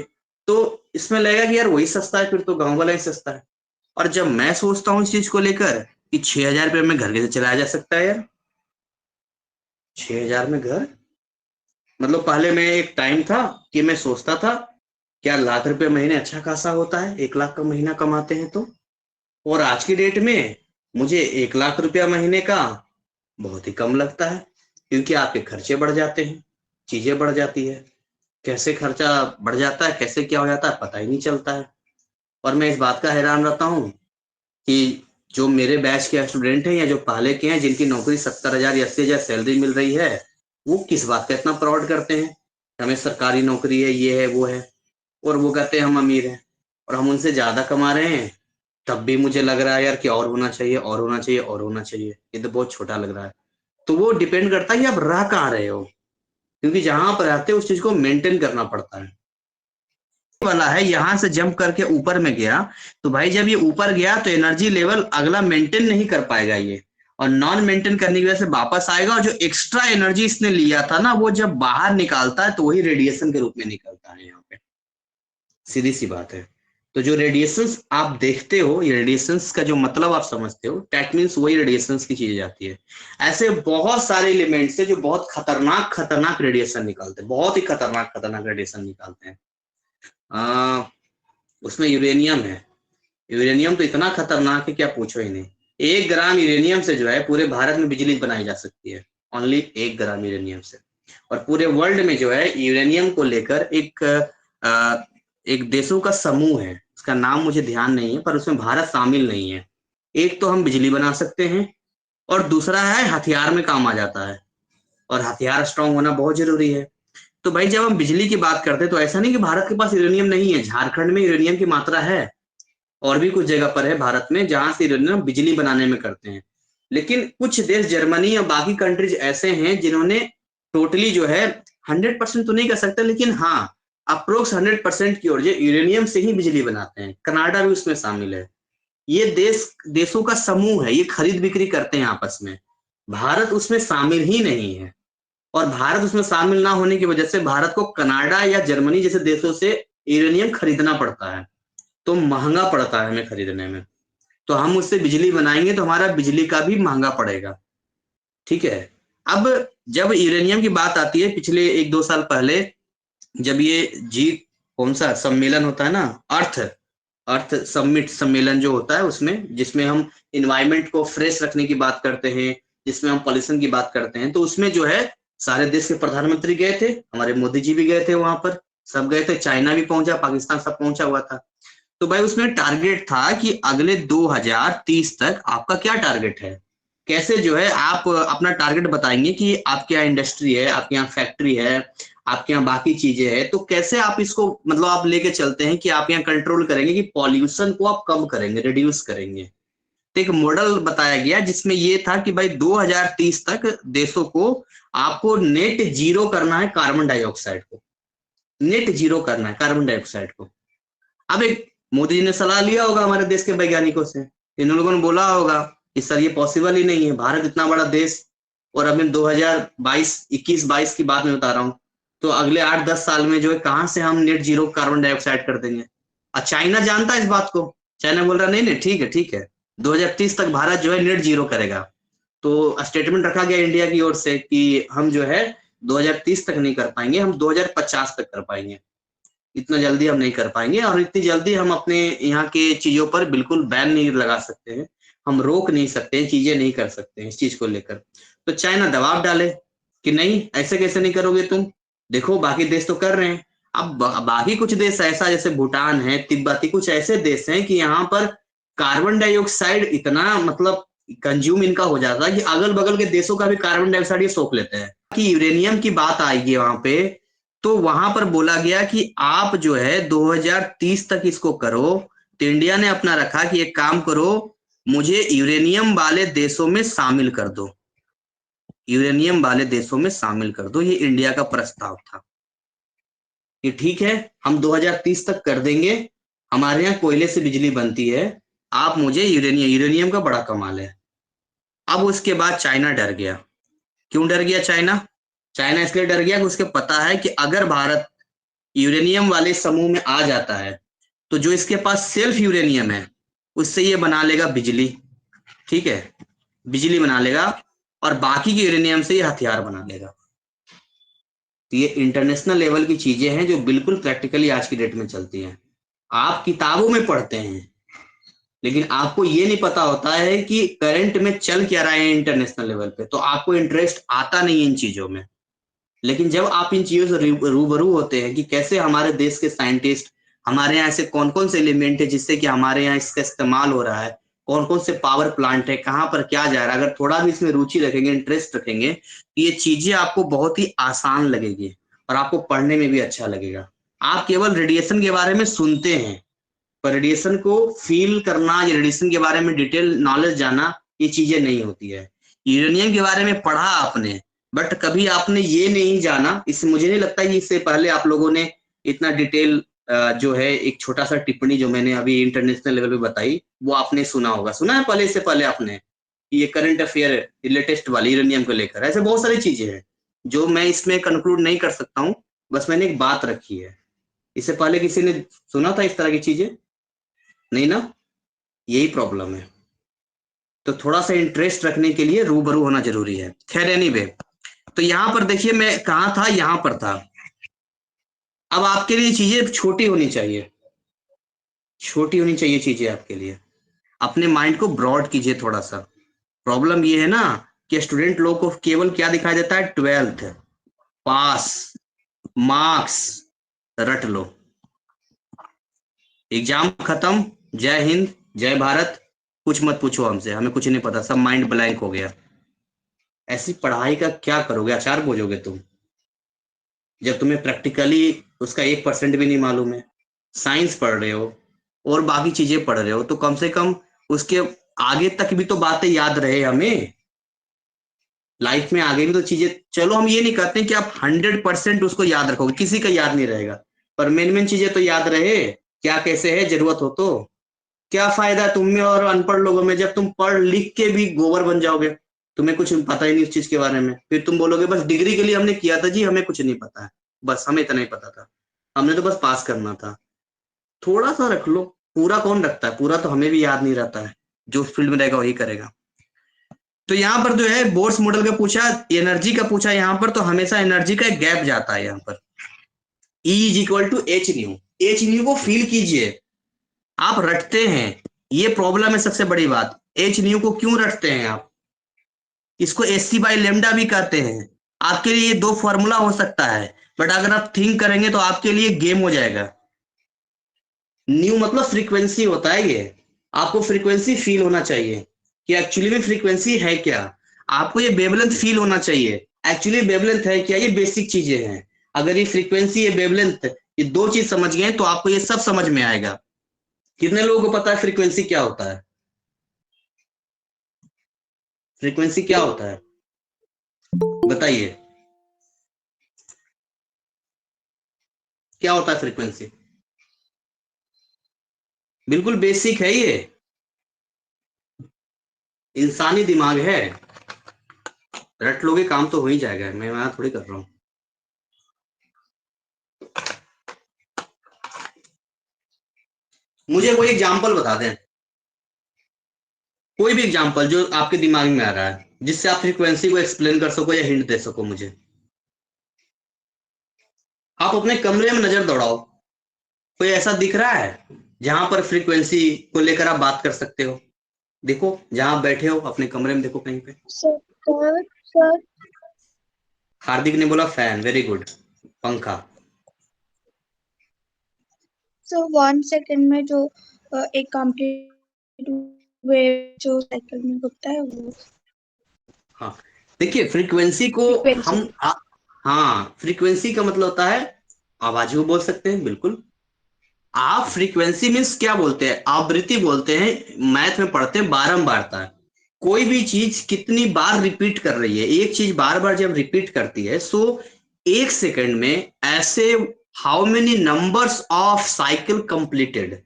Speaker 1: तो इसमें लगेगा कि यार वही सस्ता है, फिर तो गांव वाला ही सस्ता है। और जब मैं सोचता हूँ इस चीज को लेकर कि 6,000 रुपये में घर कैसे चलाया जा सकता है यार, 6,000 में घर, मतलब पहले मैं एक टाइम था कि मैं सोचता था क्या लाख रुपए महीने अच्छा खासा होता है, 1 लाख का महीना कमाते हैं तो। और आज की डेट में मुझे 1 लाख रुपया महीने का बहुत ही कम लगता है, क्योंकि आपके खर्चे बढ़ जाते हैं, चीजें बढ़ जाती है। कैसे खर्चा बढ़ जाता है, कैसे क्या हो जाता है पता ही नहीं चलता है। और मैं इस बात का हैरान रहता हूँ कि जो मेरे बैच के स्टूडेंट हैं या जो पहले के हैं जिनकी नौकरी 70,000 या 80,000 सैलरी मिल रही है, वो किस बात का इतना प्राउड करते हैं, हमें सरकारी नौकरी है, ये है वो है, और वो कहते हैं हम अमीर हैं। और हम उनसे ज्यादा कमा रहे हैं, तब भी मुझे लग रहा है यार कि और होना चाहिए, और होना चाहिए, और होना चाहिए, ये तो बहुत छोटा लग रहा है। तो वो डिपेंड करता है कि आप रह कहाँ रहे हो, क्योंकि जहां आप रहते हो उस चीज को मेंटेन करना पड़ता है। वाला है यहां से जंप करके ऊपर में गया, तो भाई जब ये ऊपर गया तो एनर्जी लेवल अगला मेंटेन नहीं कर पाएगा ये, और नॉन मेंटेन करने की वजह से वापस आएगा, और जो एक्स्ट्रा एनर्जी इसने लिया था ना वो जब बाहर निकालता है तो वही रेडिएशन के रूप में निकलता है यहाँ पे, सीधी सी बात है। तो जो रेडिएशंस आप देखते हो, ये रेडिएशंस का जो मतलब आप समझते हो, दैट मीन्स वही रेडिएशंस की चीज जाती है। ऐसे बहुत सारे एलिमेंट्स है जो बहुत खतरनाक खतरनाक रेडिएशन निकालते हैं, बहुत ही खतरनाक खतरनाक रेडिएशन निकालते हैं। उसमें यूरेनियम है। यूरेनियम तो इतना खतरनाक है क्या पूछो ही नहीं। 1 ग्राम यूरेनियम से जो है पूरे भारत में बिजली बनाई जा सकती है, ओनली 1 ग्राम यूरेनियम से। और पूरे वर्ल्ड में जो है यूरेनियम को लेकर एक देशों का समूह है, उसका नाम मुझे ध्यान नहीं है, पर उसमें भारत शामिल नहीं है। एक तो हम बिजली बना सकते हैं, और दूसरा है हथियार में काम आ जाता है, और हथियार स्ट्रांग होना बहुत जरूरी है। तो भाई जब हम बिजली की बात करते हैं तो ऐसा नहीं कि भारत के पास यूरेनियम नहीं है, झारखंड में यूरेनियम की मात्रा है, और भी कुछ जगह पर है भारत में जहां से यूरेनियम बिजली बनाने में करते हैं। लेकिन कुछ देश जर्मनी या बाकी कंट्रीज ऐसे हैं जिन्होंने टोटली जो है 100% तो नहीं कर सकते, लेकिन हाँ अप्रोक्स 100% की ओर जो यूरेनियम से ही बिजली बनाते हैं। कनाडा भी उसमें शामिल है। ये देशों का समूह है, ये खरीद बिक्री करते हैं आपस में। भारत उसमें शामिल ही नहीं है, और भारत उसमें शामिल ना होने की वजह से भारत को कनाडा या जर्मनी जैसे देशों से यूरेनियम खरीदना पड़ता है, तो महंगा पड़ता है हमें खरीदने में। तो हम उससे बिजली बनाएंगे तो हमारा बिजली का भी महंगा पड़ेगा। ठीक है। अब जब यूरेनियम की बात आती है, पिछले 1-2 साल पहले जब ये जी कौन सा सम्मेलन होता है ना, अर्थ अर्थ समिट सम्मेलन जो होता है, उसमें जिसमें हम इन्वायरमेंट को फ्रेश रखने की बात करते हैं, जिसमें हम पॉल्यूशन की बात करते हैं, तो उसमें जो है सारे देश के प्रधानमंत्री गए थे, हमारे मोदी जी भी गए थे वहां पर, सब गए थे, चाइना भी पहुंचा, पाकिस्तान सब पहुंचा हुआ था। तो भाई उसमें टारगेट था कि अगले 2030 तक आपका क्या टारगेट है, कैसे जो है आप अपना टारगेट बताएंगे कि आपके यहाँ इंडस्ट्री है, आपके यहाँ फैक्ट्री है, आपके यहाँ बाकी चीजें हैं, तो कैसे आप इसको मतलब आप लेके चलते हैं कि आप यहाँ कंट्रोल करेंगे कि पॉल्यूशन को आप कम करेंगे, रिड्यूस करेंगे। तो एक मॉडल बताया गया जिसमें ये था कि भाई 2030 तक देशों को आपको नेट जीरो करना है कार्बन डाइऑक्साइड को, नेट जीरो करना है कार्बन डाइऑक्साइड को। अब एक मोदी जी ने सलाह लिया होगा हमारे देश के वैज्ञानिकों से, इन लोगों ने बोला होगा कि सर ये पॉसिबल ही नहीं है, भारत इतना बड़ा देश, और अब मैं 2022 21-22 की बात में बता रहा हूँ, तो अगले 8-10 साल में जो है कहाँ से हम नेट जीरो कार्बन डाइऑक्साइड कर देंगे। और चाइना जानता है इस बात को, चाइना बोल रहा नहीं नहीं ठीक है ठीक है, 2030 तक भारत जो है नेट जीरो करेगा। तो स्टेटमेंट रखा गया इंडिया की ओर से कि हम जो है 2030 तक नहीं कर पाएंगे, हम 2050 तक कर पाएंगे, इतना जल्दी हम नहीं कर पाएंगे, और इतनी जल्दी हम अपने यहाँ के चीजों पर बिल्कुल बैन नहीं लगा सकते हैं, हम रोक नहीं सकते हैं, चीजें नहीं कर सकते हैं इस चीज को लेकर। तो चाइना दबाव डाले कि नहीं ऐसे कैसे नहीं करोगे तुम, देखो बाकी देश तो कर रहे हैं। अब बाकी कुछ देश ऐसा जैसे भूटान है, तिब्बती, कुछ ऐसे देश हैं कि यहाँ पर कार्बन डाइऑक्साइड इतना मतलब कंज्यूम इनका हो जाता है कि अगल बगल के देशों का भी कार्बन डाइऑक्साइड ये सोख लेते हैं। कि यूरेनियम की बात आएगी वहां पे, तो वहां पर बोला गया कि आप जो है 2030 तक इसको करो। तो इंडिया ने अपना रखा कि एक काम करो, मुझे यूरेनियम वाले देशों में शामिल कर दो, यूरेनियम वाले देशों में शामिल कर दो, ये इंडिया का प्रस्ताव था कि ठीक है हम 2030 तक कर देंगे, हमारे यहाँ कोयले से बिजली बनती है, आप मुझे यूरेनियम का बड़ा कमाल है। अब उसके बाद चाइना डर गया। क्यों डर गया चाइना? चाइना इसलिए डर गया कि उसके पता है कि अगर भारत यूरेनियम वाले समूह में आ जाता है तो जो इसके पास सेल्फ यूरेनियम है उससे ये बना लेगा बिजली, ठीक है, बिजली बना लेगा, और बाकी के यूरेनियम से ये हथियार बना लेगा। तो ये इंटरनेशनल लेवल की चीजें हैं जो बिल्कुल प्रैक्टिकली आज की डेट में चलती हैं। आप किताबों में पढ़ते हैं, लेकिन आपको ये नहीं पता होता है कि करंट में चल क्या रहा है इंटरनेशनल लेवल पे, तो आपको इंटरेस्ट आता नहीं है इन चीजों में। लेकिन जब आप इन चीजों से रूबरू होते हैं कि कैसे हमारे देश के साइंटिस्ट, हमारे यहाँ ऐसे कौन कौन से एलिमेंट है जिससे कि हमारे यहाँ इसका इस्तेमाल हो रहा है, कौन कौन से पावर प्लांट है, कहाँ पर क्या जा रहा है, अगर थोड़ा भी इसमें रुचि रखेंगे, इंटरेस्ट रखेंगे, तो ये चीजें आपको बहुत ही आसान लगेगी और आपको पढ़ने में भी अच्छा लगेगा। आप केवल रेडिएशन के बारे में सुनते हैं, पर रेडिएशन को फील करना या रेडिएशन के बारे में डिटेल नॉलेज जाना, ये चीजें नहीं होती है। यूरेनियम के बारे में पढ़ा आपने, बट कभी आपने ये नहीं जाना, इससे मुझे नहीं लगता कि इससे पहले आप लोगों ने इतना डिटेल जो है एक छोटा सा टिप्पणी जो मैंने अभी इंटरनेशनल लेवल पे बताई वो आपने सुना होगा, सुना है पहले, इससे पहले आपने ये करंट अफेयर लेटेस्ट वाली यूरेनियम को लेकर, ऐसे बहुत सारी चीजें हैं जो मैं इसमें कंक्लूड नहीं कर सकता हूँ, बस मैंने एक बात रखी है। इससे पहले किसी ने सुना था इस तरह की चीजें? नहीं ना, यही प्रॉब्लम है। तो थोड़ा सा इंटरेस्ट रखने के लिए रूबरू होना जरूरी है। खैर एनीवे, तो यहाँ पर देखिए मैं कहाँ था, यहाँ पर था। अब आपके लिए चीजें छोटी होनी चाहिए, छोटी होनी चाहिए चीजें आपके लिए, अपने माइंड को ब्रॉड कीजिए थोड़ा सा। प्रॉब्लम ये है ना कि स्टूडेंट लोग को केवल क्या दिखाई देता है, 12th पास, मार्क्स, रट लो, एग्जाम खत्म, जय हिंद जय भारत, कुछ मत पूछो हमसे, हमें कुछ नहीं पता, सब माइंड ब्लैंक हो गया। ऐसी पढ़ाई का क्या करोगे, अचार बोझोगे तुम, जब तुम्हें प्रैक्टिकली उसका 1% भी नहीं मालूम है। साइंस पढ़ रहे हो और बाकी चीजें पढ़ रहे हो, तो कम से कम उसके आगे तक भी तो बातें याद रहे हमें, लाइफ में आगे भी तो चीजें, चलो हम ये नहीं कहते कि आप 100% उसको याद रखोगे, किसी का याद नहीं रहेगा, पर मेन मेन चीजें तो याद रहे, क्या कैसे है, जरूरत हो तो। क्या फायदा तुम में और अनपढ़ लोगों में, जब तुम पढ़ लिख के भी गोबर बन जाओगे, तुम्हें कुछ पता ही नहीं उस चीज के बारे में, फिर तुम बोलोगे बस डिग्री के लिए हमने किया था जी, हमें कुछ नहीं पता है, बस हमें इतना ही पता था, हमने तो बस पास करना था। थोड़ा सा रख लो, पूरा कौन रखता है, पूरा तो हमें भी याद नहीं रहता है, जो फील्ड में रहेगा वही करेगा। तो यहाँ पर जो है बोर्स मॉडल का पूछा, एनर्जी का पूछा, यहाँ पर तो हमेशा एनर्जी का एक गैप जाता है यहाँ पर, E is equal to h nu. H nu को फील कीजिए, आप रटते हैं, ये प्रॉब्लम है सबसे बड़ी बात, एच न्यू को क्यों रटते हैं आप, इसको एस सी बाई लेमडा भी कहते हैं। आपके लिए ये दो फॉर्मूला हो सकता है, बट अगर आप थिंक करेंगे तो आपके लिए गेम हो जाएगा। न्यू मतलब फ्रीक्वेंसी होता है ये, आपको फ्रीक्वेंसी फील होना चाहिए कि एक्चुअली में फ्रीक्वेंसी है क्या, आपको ये वेवलेंथ फील होना चाहिए, एक्चुअली वेवलेंथ है क्या, ये बेसिक चीजें हैं। अगर ये फ्रीक्वेंसी, ये वेवलेंथ, ये दो चीज समझ गए तो आपको ये सब समझ में आएगा। कितने लोगों को पता है फ्रीक्वेंसी क्या होता है, फ्रीक्वेंसी क्या होता है बताइए, क्या होता है फ्रीक्वेंसी? बिल्कुल बेसिक है ये, इंसानी दिमाग है, रट लोगे काम तो हो ही जाएगा, मैं वहां थोड़ी कर रहा हूँ। मुझे कोई एग्जाम्पल बता दें, कोई भी एग्जाम्पल जो आपके दिमाग में आ रहा है, जिससे आप फ्रीक्वेंसी को एक्सप्लेन कर सको या हिंट दे सको मुझे। आप अपने कमरे में नजर दौड़ाओ, कोई ऐसा दिख रहा है जहां पर फ्रीक्वेंसी को लेकर आप बात कर सकते हो? देखो जहां आप बैठे हो अपने कमरे में, देखो कहीं पे।
Speaker 2: सर सर
Speaker 1: हार्दिक ने बोला फैन, वेरी गुड। पंखा।
Speaker 3: सर 1 सेकंड में जो एक कंप्लीट वेव जो साइकिल में होता है वो।
Speaker 1: हाँ, देखिए फ्रीक्वेंसी को
Speaker 3: फ्रीक्वेंसी।
Speaker 1: हम हाँ, फ्रीक्वेंसी का मतलब होता है आवाज को बोल सकते हैं, बिल्कुल। आप फ्रीक्वेंसी मीन्स क्या बोलते हैं, आवृत्ति बोलते हैं, मैथ में पढ़ते हैं बारंबारता। कोई भी चीज कितनी बार रिपीट कर रही है, एक चीज बार बार जब रिपीट करती है, सो एक सेकंड में ऐसे how many numbers of cycle completed,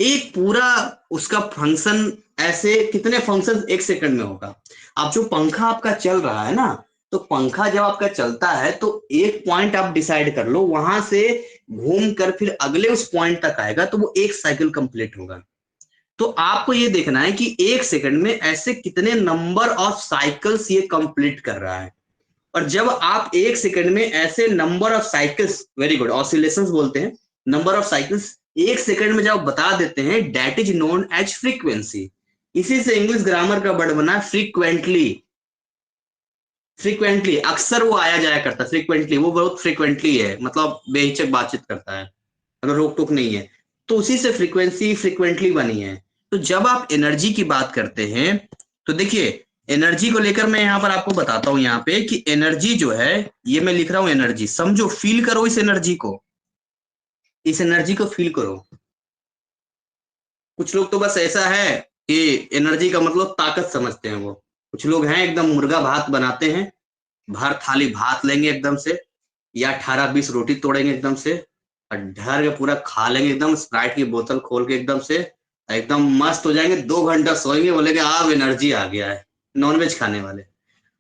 Speaker 1: एक पूरा उसका फंक्शन, ऐसे कितने फंक्शन एक सेकंड में होगा। अब जो पंखा आपका चल रहा है ना, तो पंखा जब आपका चलता है तो एक पॉइंट आप डिसाइड कर लो, वहां से घूम कर फिर अगले उस पॉइंट तक आएगा, तो वो एक साइकिल कंप्लीट होगा। तो आपको ये देखना है कि एक सेकंड में ऐसे कितने नंबर ऑफ साइकिल्स ये कंप्लीट कर रहा है। और जब आप एक सेकंड में ऐसे number of cycles, very good, oscillations बोलते हैं, नंबर ऑफ साइकिल्स एक सेकंड में जब बता देते हैं, that is known as frequency. इसी से इंग्लिश ग्रामर का वर्ड बना फ्रीक्वेंटली। फ्रीक्वेंटली अक्सर वो आया जाया करता है, फ्रीक्वेंटली वो बहुत फ्रीक्वेंटली है, मतलब बेहिचक बातचीत करता है, अगर रोक टोक नहीं है, तो उसी से फ्रीक्वेंसी फ्रीक्वेंटली बनी है। तो जब आप एनर्जी की बात करते हैं, तो देखिए एनर्जी को लेकर मैं यहाँ पर आपको बताता हूँ यहाँ पे कि एनर्जी जो है, ये मैं लिख रहा हूँ एनर्जी, समझो, फील करो इस एनर्जी को, इस एनर्जी को फील करो। कुछ लोग तो बस ऐसा है कि एनर्जी का मतलब ताकत समझते हैं वो, कुछ लोग हैं एकदम मुर्गा भात बनाते हैं, भर थाली भात लेंगे एकदम से, या 18-20 रोटी तोड़ेंगे एकदम से, और ढर के पूरा खा लेंगे एकदम, स्प्राइट की बोतल खोल के एकदम से, एकदम मस्त हो जाएंगे, 2 घंटा सोएंगे, बोलेंगे अब एनर्जी आ गया है। नॉनवेज खाने वाले।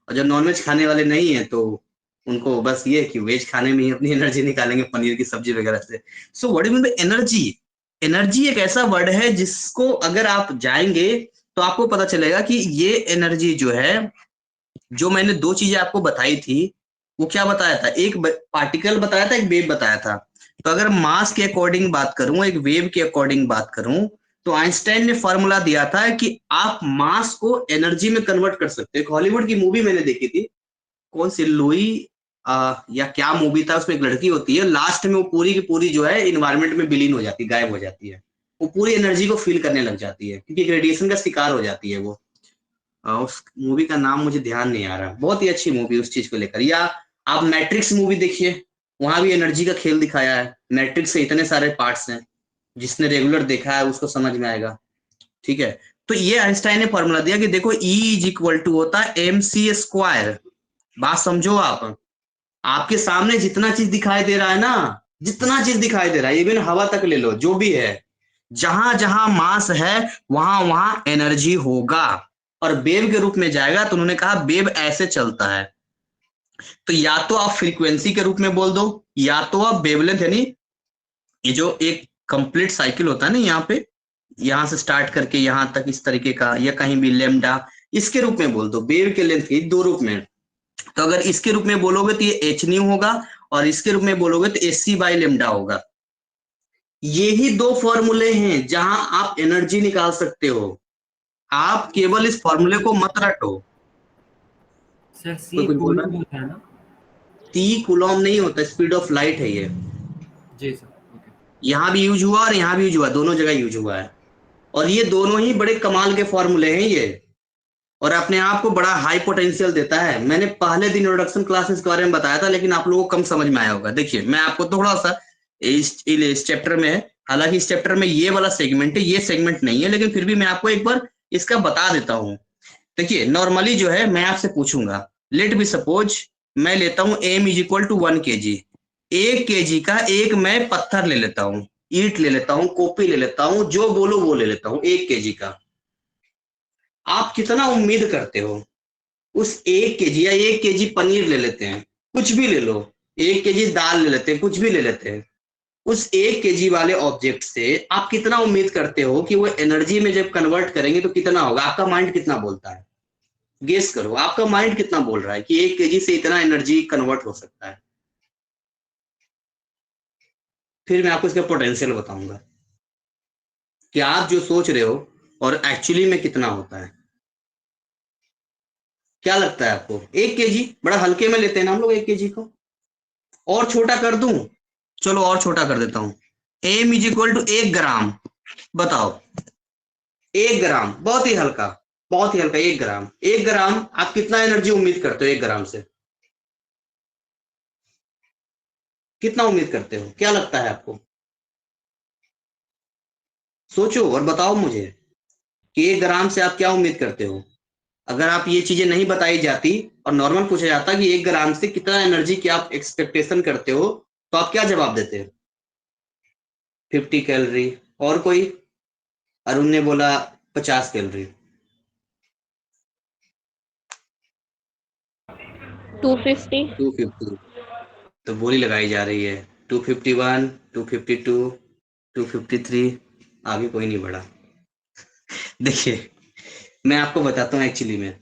Speaker 1: और जो नॉनवेज खाने वाले नहीं है, तो उनको बस ये कि वेज खाने में ही अपनी एनर्जी निकालेंगे, पनीर की सब्जी वगैरह से। So what do mean by energy? Energy एक ऐसा वर्ड है जिसको अगर आप जाएंगे तो आपको पता चलेगा कि ये एनर्जी जो है, जो मैंने दो चीजें आपको बताई थी, वो क्या बताया था, एक पार्टिकल बताया था, एक वेव बताया था। तो अगर मास के अकॉर्डिंग बात करूं, एक वेव के अकॉर्डिंग बात करूं, तो आइंस्टाइन ने फॉर्मूला दिया था कि आप मास को एनर्जी में कन्वर्ट कर सकते हो। एक हॉलीवुड की मूवी मैंने देखी थी, कौन सी, लुई या क्या मूवी था, उसमें एक लड़की होती है, लास्ट में वो पूरी की पूरी जो है इन्वायरमेंट में विलीन हो जाती है, गायब हो जाती है, वो पूरी एनर्जी को फील करने लग जाती है, क्योंकि रेडिएशन का शिकार हो जाती है वो। उस मूवी का नाम मुझे ध्यान नहीं आ रहा, बहुत ही अच्छी मूवी उस चीज को लेकर। या आप मैट्रिक्स मूवी देखिए, वहां भी एनर्जी का खेल दिखाया है, मैट्रिक्स से इतने सारे पार्ट्स हैं, जिसने रेगुलर देखा है उसको समझ में आएगा, ठीक है। तो ये आइंस्टाइन ने फॉर्मूला दिया कि देखो E इज इक्वल टू होता है mc²। बात समझो आप, आपके सामने जितना चीज दिखाई दे रहा है ना, जितना चीज दिखाई दे रहा है, इवन हवा तक ले लो, जो भी है, जहां जहां मास है वहां वहां एनर्जी होगा और वेव के रूप में जाएगा। तो उन्होंने कहा वेव ऐसे चलता है। तो या तो आप फ्रीक्वेंसी के रूप में बोल दो, या तो आप वेवलेंथ, यानी ये जो एक कंप्लीट साइकिल होता है ना, यहाँ पे, यहां से स्टार्ट करके यहां तक इस तरीके का, या कहीं भी लेमडा, इसके रूप में बोल दो, वेव के लेंथ के दो रूप में। तो अगर इसके रूप में बोलोगे तो ये एच न्यू होगा, और इसके रूप में बोलोगे तो एस सी बाई लेमडा होगा। यही दो फॉर्मूले हैं जहां आप एनर्जी निकाल सकते हो। आप केवल इस फॉर्मूले को मत रटो।
Speaker 4: सर
Speaker 1: कोई
Speaker 4: सी
Speaker 1: कुछ बोल रहा
Speaker 4: कूलम
Speaker 1: है?
Speaker 4: होता है ना?
Speaker 1: टी कुलॉम नहीं होता, स्पीड ऑफ लाइट है ये।
Speaker 4: जी सर, ओके।
Speaker 1: यहां भी यूज हुआ और यहां भी यूज हुआ, दोनों जगह यूज हुआ है। और ये दोनों ही बड़े कमाल के फॉर्मूले हैं ये, और अपने आप को बड़ा हाई पोटेंशियल देता है। मैंने पहले दिन इंट्रोडक्शन क्लासेस के बारे में बताया था, लेकिन आप लोगों को कम समझ में आया होगा। देखिए मैं आपको थोड़ा सा इस चैप्टर में, हालांकि इस चैप्टर में ये वाला सेगमेंट है, ये सेगमेंट नहीं है, लेकिन फिर भी मैं आपको एक बार इसका बता देता हूँ। देखिए नॉर्मली जो है, मैं आपसे पूछूंगा, लेट बी सपोज मैं लेता हूं m is equal to 1 kg। 1 kg का एक मैं पत्थर ले लेता हूं, ईंट ले लेता हूं, कॉपी ले लेता हूं, जो बोलो वो ले लेता हूं, 1 kg का। आप कितना उम्मीद करते हो उस 1 kg, या 1 kg पनीर ले लेते हैं, कुछ भी ले लो, 1 kg दाल ले लेते हैं, कुछ भी ले लेते हैं, उस 1 kg वाले ऑब्जेक्ट से आप कितना उम्मीद करते हो कि वो एनर्जी में जब कन्वर्ट करेंगे तो कितना होगा? आपका माइंड कितना बोलता है? गेस करो, आपका माइंड कितना बोल रहा है कि 1 kg से इतना एनर्जी कन्वर्ट हो सकता है? फिर मैं आपको इसका पोटेंशियल बताऊंगा कि आप जो सोच रहे हो और एक्चुअली में कितना होता है। क्या लगता है आपको? 1 kg बड़ा हल्के में लेते हैं ना हम लोग 1 kg को। और छोटा कर दूं? चलो और छोटा कर देता हूं। m इज इक्वल टू 1 ग्राम। बताओ, 1 ग्राम बहुत ही हल्का, बहुत ही हल्का। 1 ग्राम, 1 ग्राम आप कितना एनर्जी उम्मीद करते हो? 1 ग्राम से कितना उम्मीद करते हो? क्या लगता है आपको? सोचो और बताओ मुझे कि 1 ग्राम से आप क्या उम्मीद करते हो। अगर आप ये चीजें नहीं बताई जाती और नॉर्मल पूछा जाता कि 1 ग्राम से कितना एनर्जी की आप एक्सपेक्टेशन करते हो, तो आप क्या जवाब देते? 50 कैलोरी। और कोई? अरुण ने बोला 50 कैलोरी।
Speaker 2: 250।
Speaker 1: 250। तो बोली लगाई जा रही है 251, 252, 253, आगे कोई नहीं बढ़ा। देखिए मैं आपको बताता हूँ एक्चुअली में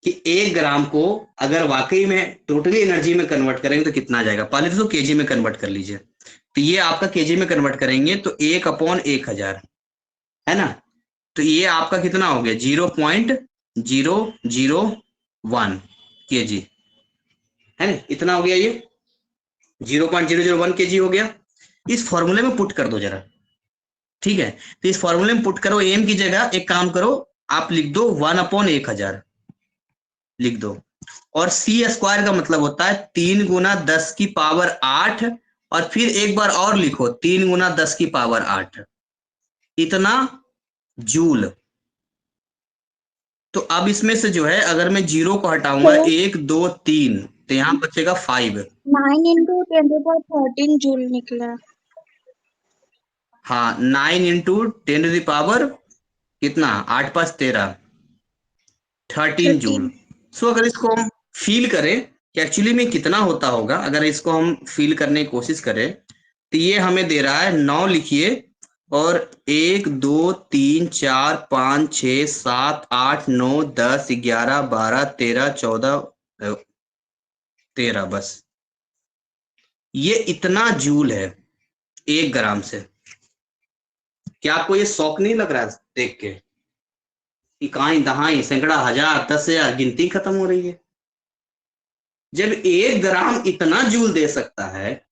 Speaker 1: कि 1 ग्राम को अगर वाकई में टोटली एनर्जी में कन्वर्ट करेंगे तो कितना जाएगा। पहले तो केजी में कन्वर्ट कर लीजिए। तो ये आपका केजी में कन्वर्ट करेंगे तो 1/1000 है ना। तो ये आपका कितना हो गया? 0.001 केजी है ना, इतना हो गया। ये 0.001 केजी हो गया। इस फॉर्मूले में पुट कर दो जरा, ठीक है। तो इस फॉर्मूले में पुट करो, एम की जगह एक काम करो, आप लिख दो 1/1000 लिख दो। और सी स्क्वायर का मतलब होता है 3 × 10⁸ और फिर एक बार और लिखो 3 × 10⁸ इतना जूल। तो अब इसमें से जो है, अगर मैं 0 को हटाऊंगा,
Speaker 3: तो
Speaker 1: 1 2 3, तो यहां बचेगा 5।
Speaker 3: 9 into 10⁻13 जूल निकला।
Speaker 1: हाँ, 9 × 10⁻, कितना? 8 5 13, 13 जूल।
Speaker 3: 13।
Speaker 1: सो अगर इसको हम फील करें कि एक्चुअली में कितना होता होगा, अगर इसको हम फील करने की कोशिश करें, तो ये हमें दे रहा है 9 लिखिए, और 1 2 3 4 5 6 7 8 9 10 11 12 13 14 13, बस ये इतना जूल है 1 ग्राम से। क्या आपको ये शौक नहीं लग रहा है देख के कि इकाई दहाई सैकड़ा हजार 10,000 गिनती खत्म हो रही है? जब 1 ग्राम इतना जूल दे सकता है,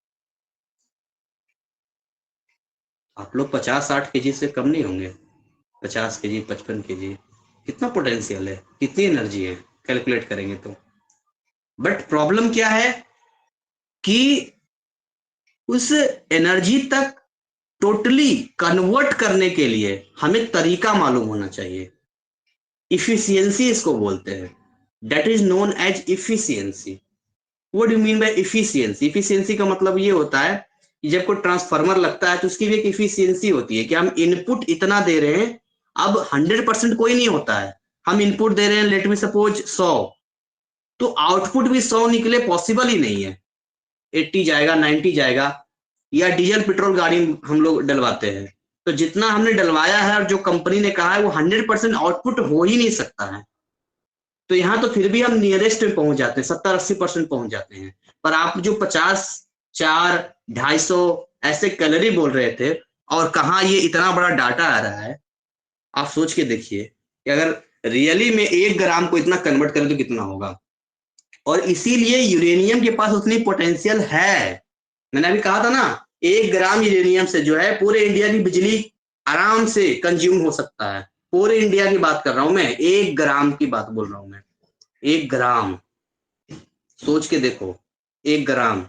Speaker 1: आप लोग 50-60 केजी से कम नहीं होंगे। 50 केजी, 55 केजी, कितना पोटेंशियल है, कितनी एनर्जी है कैलकुलेट करेंगे तो। बट प्रॉब्लम क्या है कि उस एनर्जी तक टोटली कन्वर्ट करने के लिए हमें तरीका मालूम होना चाहिए। इफिशियंसी इसको बोलते हैं, that is known as efficiency. What do mean by efficiency? Efficiency का मतलब ये होता है कि जब कोई ट्रांसफार्मर लगता है तो उसकी भी एक इफिशियंसी होती है कि हम इनपुट इतना दे रहे हैं। अब 100% कोई नहीं होता है, हम इनपुट दे रहे हैं लेट मी सपोज 100, तो आउटपुट भी 100 निकले पॉसिबल ही नहीं है। 80 जाएगा, 90 जाएगा। या डीजल पेट्रोल गाड़ी हम लोग डलवाते हैं, तो जितना हमने डलवाया है और जो कंपनी ने कहा है वो 100% आउटपुट हो ही नहीं सकता है। तो यहाँ तो फिर भी हम नियरेस्ट में पहुंच जाते हैं, 70-80% पहुंच जाते हैं। पर आप जो 50, 4, 250 ऐसे कैलोरी बोल रहे थे, और कहाँ ये इतना बड़ा डाटा आ रहा है, आप सोच के देखिए कि अगर रियली में 1 ग्राम को इतना कन्वर्ट करें तो कितना होगा। और इसीलिए यूरेनियम के पास उतनी पोटेंशियल है। मैंने अभी कहा था ना, 1 ग्राम यूरेनियम से जो है पूरे इंडिया की बिजली आराम से कंज्यूम हो सकता है। पूरे इंडिया की बात कर रहा हूं मैं, 1 ग्राम की बात बोल रहा हूं मैं, 1 ग्राम। सोच के देखो, 1 ग्राम,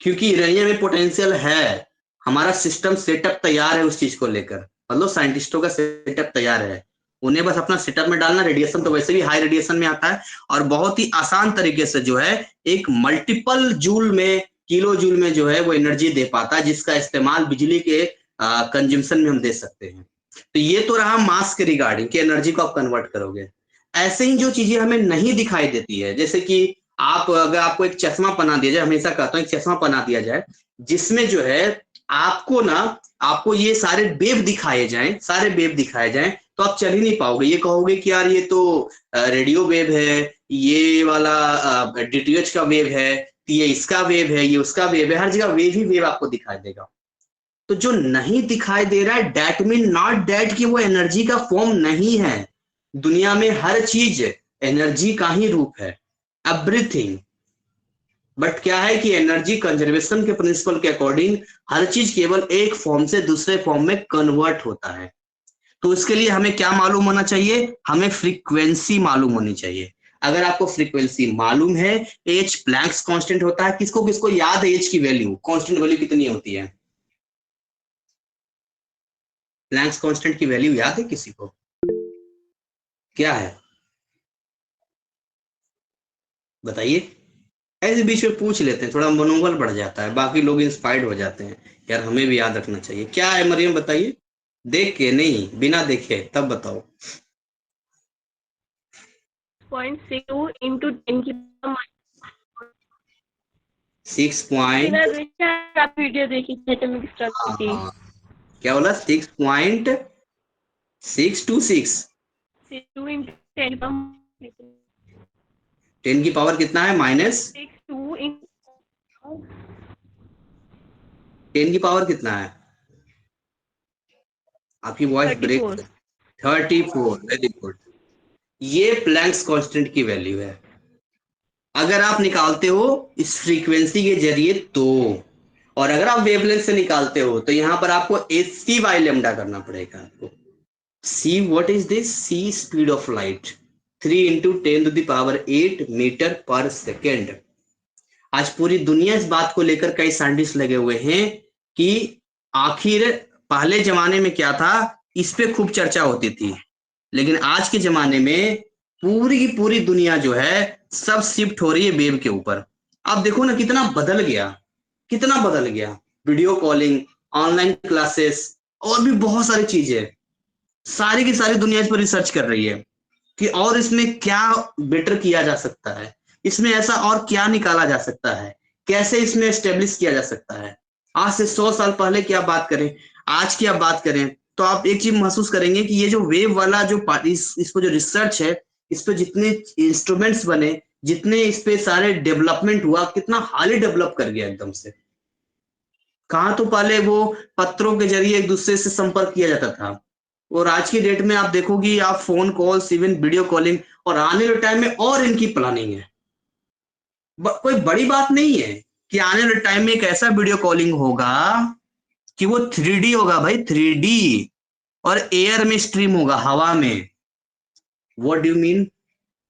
Speaker 1: क्योंकि यूरेनियम में पोटेंशियल है। हमारा सिस्टम सेटअप तैयार है उस चीज को लेकर, मतलब साइंटिस्टों का सेटअप तैयार है, उन्हें बस अपना सेटअप में डालना। रेडिएशन तो वैसे भी हाई रेडिएशन में आता है, और बहुत ही आसान तरीके से जो है एक मल्टीपल जूल में, किलो जूल में जो है वो एनर्जी दे पाता है, जिसका इस्तेमाल बिजली के कंजम्पशन में हम दे सकते हैं। तो ये तो रहा मास के रिगार्डिंग कि एनर्जी को आप कन्वर्ट करोगे। ऐसे ही जो चीजें हमें नहीं दिखाई देती है, जैसे कि आप, अगर आपको एक चश्मा पहना दिया जाए, हमेशा कहता हूँ एक चश्मा पहना दिया जाए जिसमें जो है आपको ना, आपको ये सारे वेव दिखाए जाएं, सारे वेव दिखाए जाएं, तो आप चल ही नहीं पाओगे। ये कहोगे कि यार ये तो रेडियो वेव है, ये वाला डीटीएच का वेव है, ये इसका वेव है, ये उसका वेव है, हर जगह वेव ही वेव आपको दिखाई देगा। तो जो नहीं दिखाई दे रहा है, दैट मीन नॉट दैट कि वो एनर्जी का फॉर्म नहीं है। दुनिया में हर चीज एनर्जी का ही रूप है, एवरीथिंग। बट क्या है कि एनर्जी कंजर्वेशन के प्रिंसिपल के अकॉर्डिंग हर चीज केवल एक फॉर्म से दूसरे फॉर्म में कन्वर्ट होता है। तो उसके लिए हमें क्या मालूम होना चाहिए? हमें फ्रीक्वेंसी मालूम होनी चाहिए। अगर आपको फ्रीक्वेंसी मालूम है, एच प्लैंक्स कांस्टेंट होता है। किसको किसको याद है एच की वैल्यू, कांस्टेंट वैल्यू कितनी होती है? प्लैंक्स कांस्टेंट की वैल्यू याद है किसी को? क्या है बताइए। ऐसे बीच में पूछ लेते हैं, थोड़ा मनोबल बढ़ जाता है, बाकी लोग इंस्पायर्ड हो जाते हैं, यार हमें भी याद रखना चाहिए। क्या है मरियम बताइए, देख के नहीं, बिना देखे तब बताओ।
Speaker 2: 0.62 into 10 की पावर
Speaker 1: 6 पॉइंट,
Speaker 2: आप वीडियो देखी एटॉमिक स्ट्रक्चर की।
Speaker 1: क्या बोला? 6.626,
Speaker 2: 2 into 10 की पावर
Speaker 1: 10 की पावर कितना है? माइनस
Speaker 2: 62 into
Speaker 1: 10 की पावर कितना है? आपकी वॉइस ब्रेक।
Speaker 2: 34।
Speaker 1: 34, very good. ये प्लैंक्स कांस्टेंट की वैल्यू है। अगर आप निकालते हो इस फ्रीक्वेंसी के जरिए तो, और अगर आप वेवलेंथ से निकालते हो तो यहां पर आपको सी बाई लेमडा करना पड़ेगा आपको। C what is this? C speed of light, 3 into 10⁸ metre per second. आज पूरी दुनिया इस बात को लेकर कई साइंटिस्ट लगे हुए हैं कि आखिर पहले जमाने में क्या था, इस पे खूब चर्चा होती थी, लेकिन आज के जमाने में पूरी की पूरी दुनिया जो है सब शिफ्ट हो रही है वेव के ऊपर। आप देखो ना कितना बदल गया, कितना बदल गया। वीडियो कॉलिंग, ऑनलाइन क्लासेस, और भी बहुत सारी चीजें, सारी की सारी दुनिया इस पर रिसर्च कर रही है कि और इसमें क्या बेटर किया जा सकता है, इसमें ऐसा और क्या निकाला जा सकता है, कैसे इसमें एस्टेब्लिश किया जा सकता है। आज से 100 साल पहले की आप बात करें, आज की आप बात करें, तो आप एक चीज महसूस करेंगे कि ये जो वेव वाला जो इस पर जो रिसर्च है, इस पे जितने इंस्ट्रूमेंट्स बने, जितने इस पे सारे डेवलपमेंट हुआ, कितना हाईली डेवलप कर गया एकदम से। कहाँ तो पहले वो पत्रों के जरिए एक दूसरे से संपर्क किया जाता था, और आज की डेट में आप देखोगी आप phone calls, even video calling, और आने वाले टाइम में और इनकी प्लानिंग है। कोई बड़ी बात नहीं है कि आने वाले टाइम में एक ऐसा वीडियो कॉलिंग होगा कि वो 3D होगा भाई, 3D, और एयर में स्ट्रीम होगा, हवा में। What do you mean?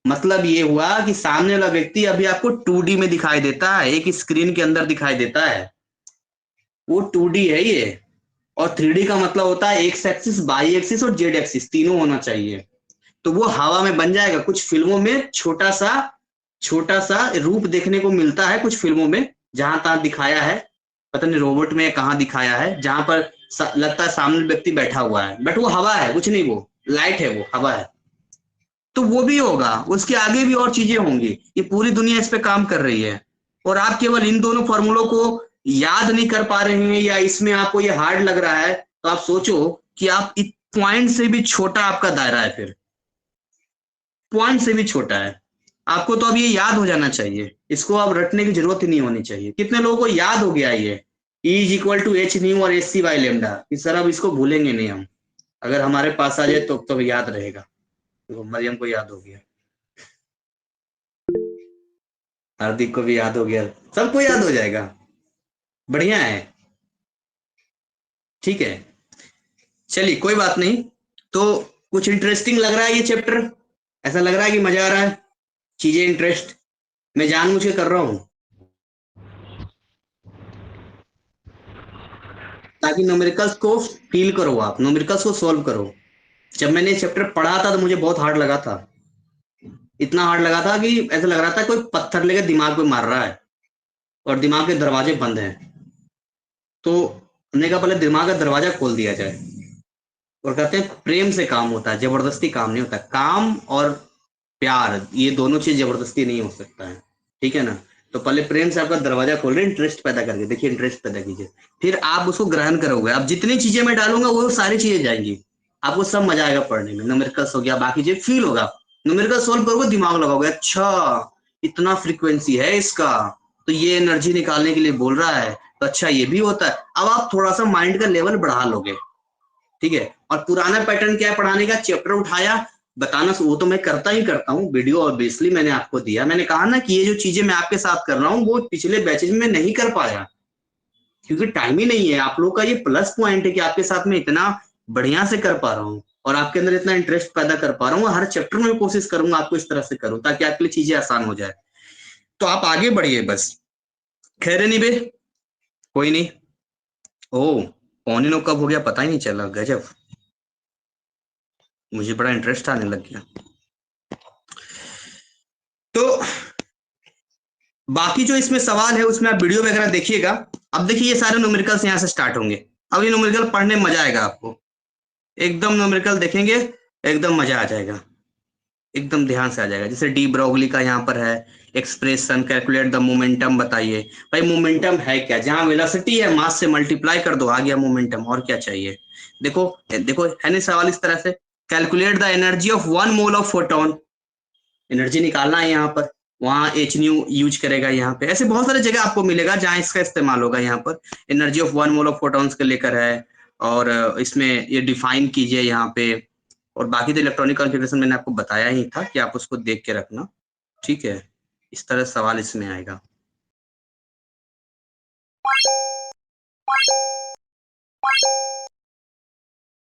Speaker 1: मतलब ये हुआ कि सामने वाला व्यक्ति अभी आपको 2D में दिखाई देता है, एक स्क्रीन के अंदर दिखाई देता है, वो 2D है ये। और 3D का मतलब होता है एक्स एक्सिस, वाई एक्सिस और जेड एक्सिस तीनों होना चाहिए। तो वो हवा में बन जाएगा। कुछ फिल्मों में छोटा सा रूप देखने को मिलता है, कुछ फिल्मों में जहां तहां दिखाया है, पता नहीं रोबोट में कहाँ दिखाया है, जहां पर लगता है सामने व्यक्ति बैठा हुआ है, बट वो हवा है, कुछ नहीं, वो लाइट है, वो हवा है। तो वो भी होगा, उसके आगे भी और चीजें होंगी। ये पूरी दुनिया इस पे काम कर रही है, और आप केवल इन दोनों फॉर्मूलों को याद नहीं कर पा रहे हैं, या इसमें आपको ये हार्ड लग रहा है, तो आप सोचो कि आप इस पॉइंट से भी छोटा आपका दायरा है, फिर पॉइंट से भी छोटा है। आपको तो अब ये याद हो जाना चाहिए, इसको अब रटने की जरूरत ही नहीं होनी चाहिए। कितने लोगों को याद हो गया ये E=H न्यू और HC/λ, कि सर अब इसको भूलेंगे नहीं हम, अगर हमारे पास आ जाए तो याद रहेगा। तो मरियम को याद हो गया, हार्दिक को भी याद हो गया, सबको याद हो जाएगा, बढ़िया है, ठीक है। चलिए कोई बात नहीं। तो कुछ इंटरेस्टिंग लग रहा है ये चैप्टर, ऐसा लग रहा है कि मजा आ रहा है, चीजें इंटरेस्ट मैं जानबूझ के कर रहा हूं ताकि न्यूमेरिकल्स को फील करो, आप न्यूमेरिकल्स को सॉल्व करो। जब मैंने चैप्टर पढ़ा था तो मुझे बहुत हार्ड लगा था, इतना हार्ड लगा था कि ऐसा लग रहा था कोई पत्थर लेकर दिमाग पे मार रहा है और दिमाग के दरवाजे बंद हैं। तो हमने कहा पहले दिमाग का दरवाजा खोल दिया जाए, और कहते हैं प्रेम से काम होता है, जबरदस्ती काम नहीं होता। काम और प्यार, ये दोनों चीज जबरदस्ती नहीं हो सकता है, ठीक है ना। तो पहले प्रेम से आपका दरवाजा खोल रहे हैं, इंटरेस्ट पैदा करके देखिए, इंटरेस्ट पैदा कीजिए, फिर आप उसको ग्रहण करोगे। अब जितनी चीजें मैं डालूंगा वो सारी चीजें जाएंगी, आपको सब मजा आएगा पढ़ने में। न्यूमेरिकल्स हो गया, बाकी चीज फील होगा, न्यूमेरिकल सोल्व करोगे, दिमाग लगाओगे, अच्छा इतना फ्रीक्वेंसी है इसका, तो ये एनर्जी निकालने के लिए बोल रहा है, तो अच्छा ये भी होता है। अब आप थोड़ा सा माइंड का लेवल बढ़ा लोगे, ठीक है। और पुराना पैटर्न क्या है पढ़ाने का, चैप्टर उठाया, बताना, वो तो मैं करता ही करता हूँ, वीडियो ऑब्वियसली मैंने आपको दिया। मैंने कहा ना कि ये जो चीजें मैं आपके साथ कर रहा हूँ वो पिछले बैचेज में नहीं कर पाया, क्योंकि टाइम ही नहीं है। आप लोग का ये प्लस पॉइंट है कि आपके साथ में इतना बढ़िया से कर पा रहा हूँ, और आपके अंदर इतना इंटरेस्ट पैदा कर पा रहा हूँ। हर चैप्टर में कोशिश करूंगा आपको इस तरह से करूँ ताकि आपके लिए चीजें आसान हो जाए। तो आप आगे बढ़िए बस। खैर नहीं बे, कोई नहीं। ओ, 9:45 कब हो गया पता ही नहीं चला, गजब, मुझे बड़ा इंटरेस्ट आने लग गया। तो बाकी जो इसमें सवाल है उसमें आप वीडियो वगैरह देखिएगा। अब देखिए ये सारे न्यूमेरिकल्स यहाँ से स्टार्ट होंगे। अब ये न्यूमेरिकल पढ़ने में मजा आएगा आपको, एकदम न्यूमेरिकल देखेंगे एकदम मजा आ जाएगा, एकदम ध्यान से आ जाएगा। जैसे डी ब्रोगली का यहाँ पर है एक्सप्रेशन, कैलकुलेट द मोमेंटम, बताइए भाई मोमेंटम है क्या, जहां वेलोसिटी है मास से मल्टीप्लाई कर दो, आ गया मोमेंटम, और क्या चाहिए। देखो देखो है नहीं सवाल इस तरह से, calculate the energy of 1 mole of photon, energy निकालना है यहाँ पर, वहां एच न्यू यूज करेगा यहाँ पे। ऐसे बहुत सारे जगह आपको मिलेगा जहां इसका इस्तेमाल होगा। यहाँ पर energy of 1 mole of photons के लेकर है, और इसमें ये डिफाइन कीजिए यहाँ पे। और बाकी तो इलेक्ट्रॉनिक कॉन्फ़िगरेशन मैंने आपको बताया ही था कि आप उसको देख के रखना, ठीक है। इस तरह सवाल इसमें आएगा।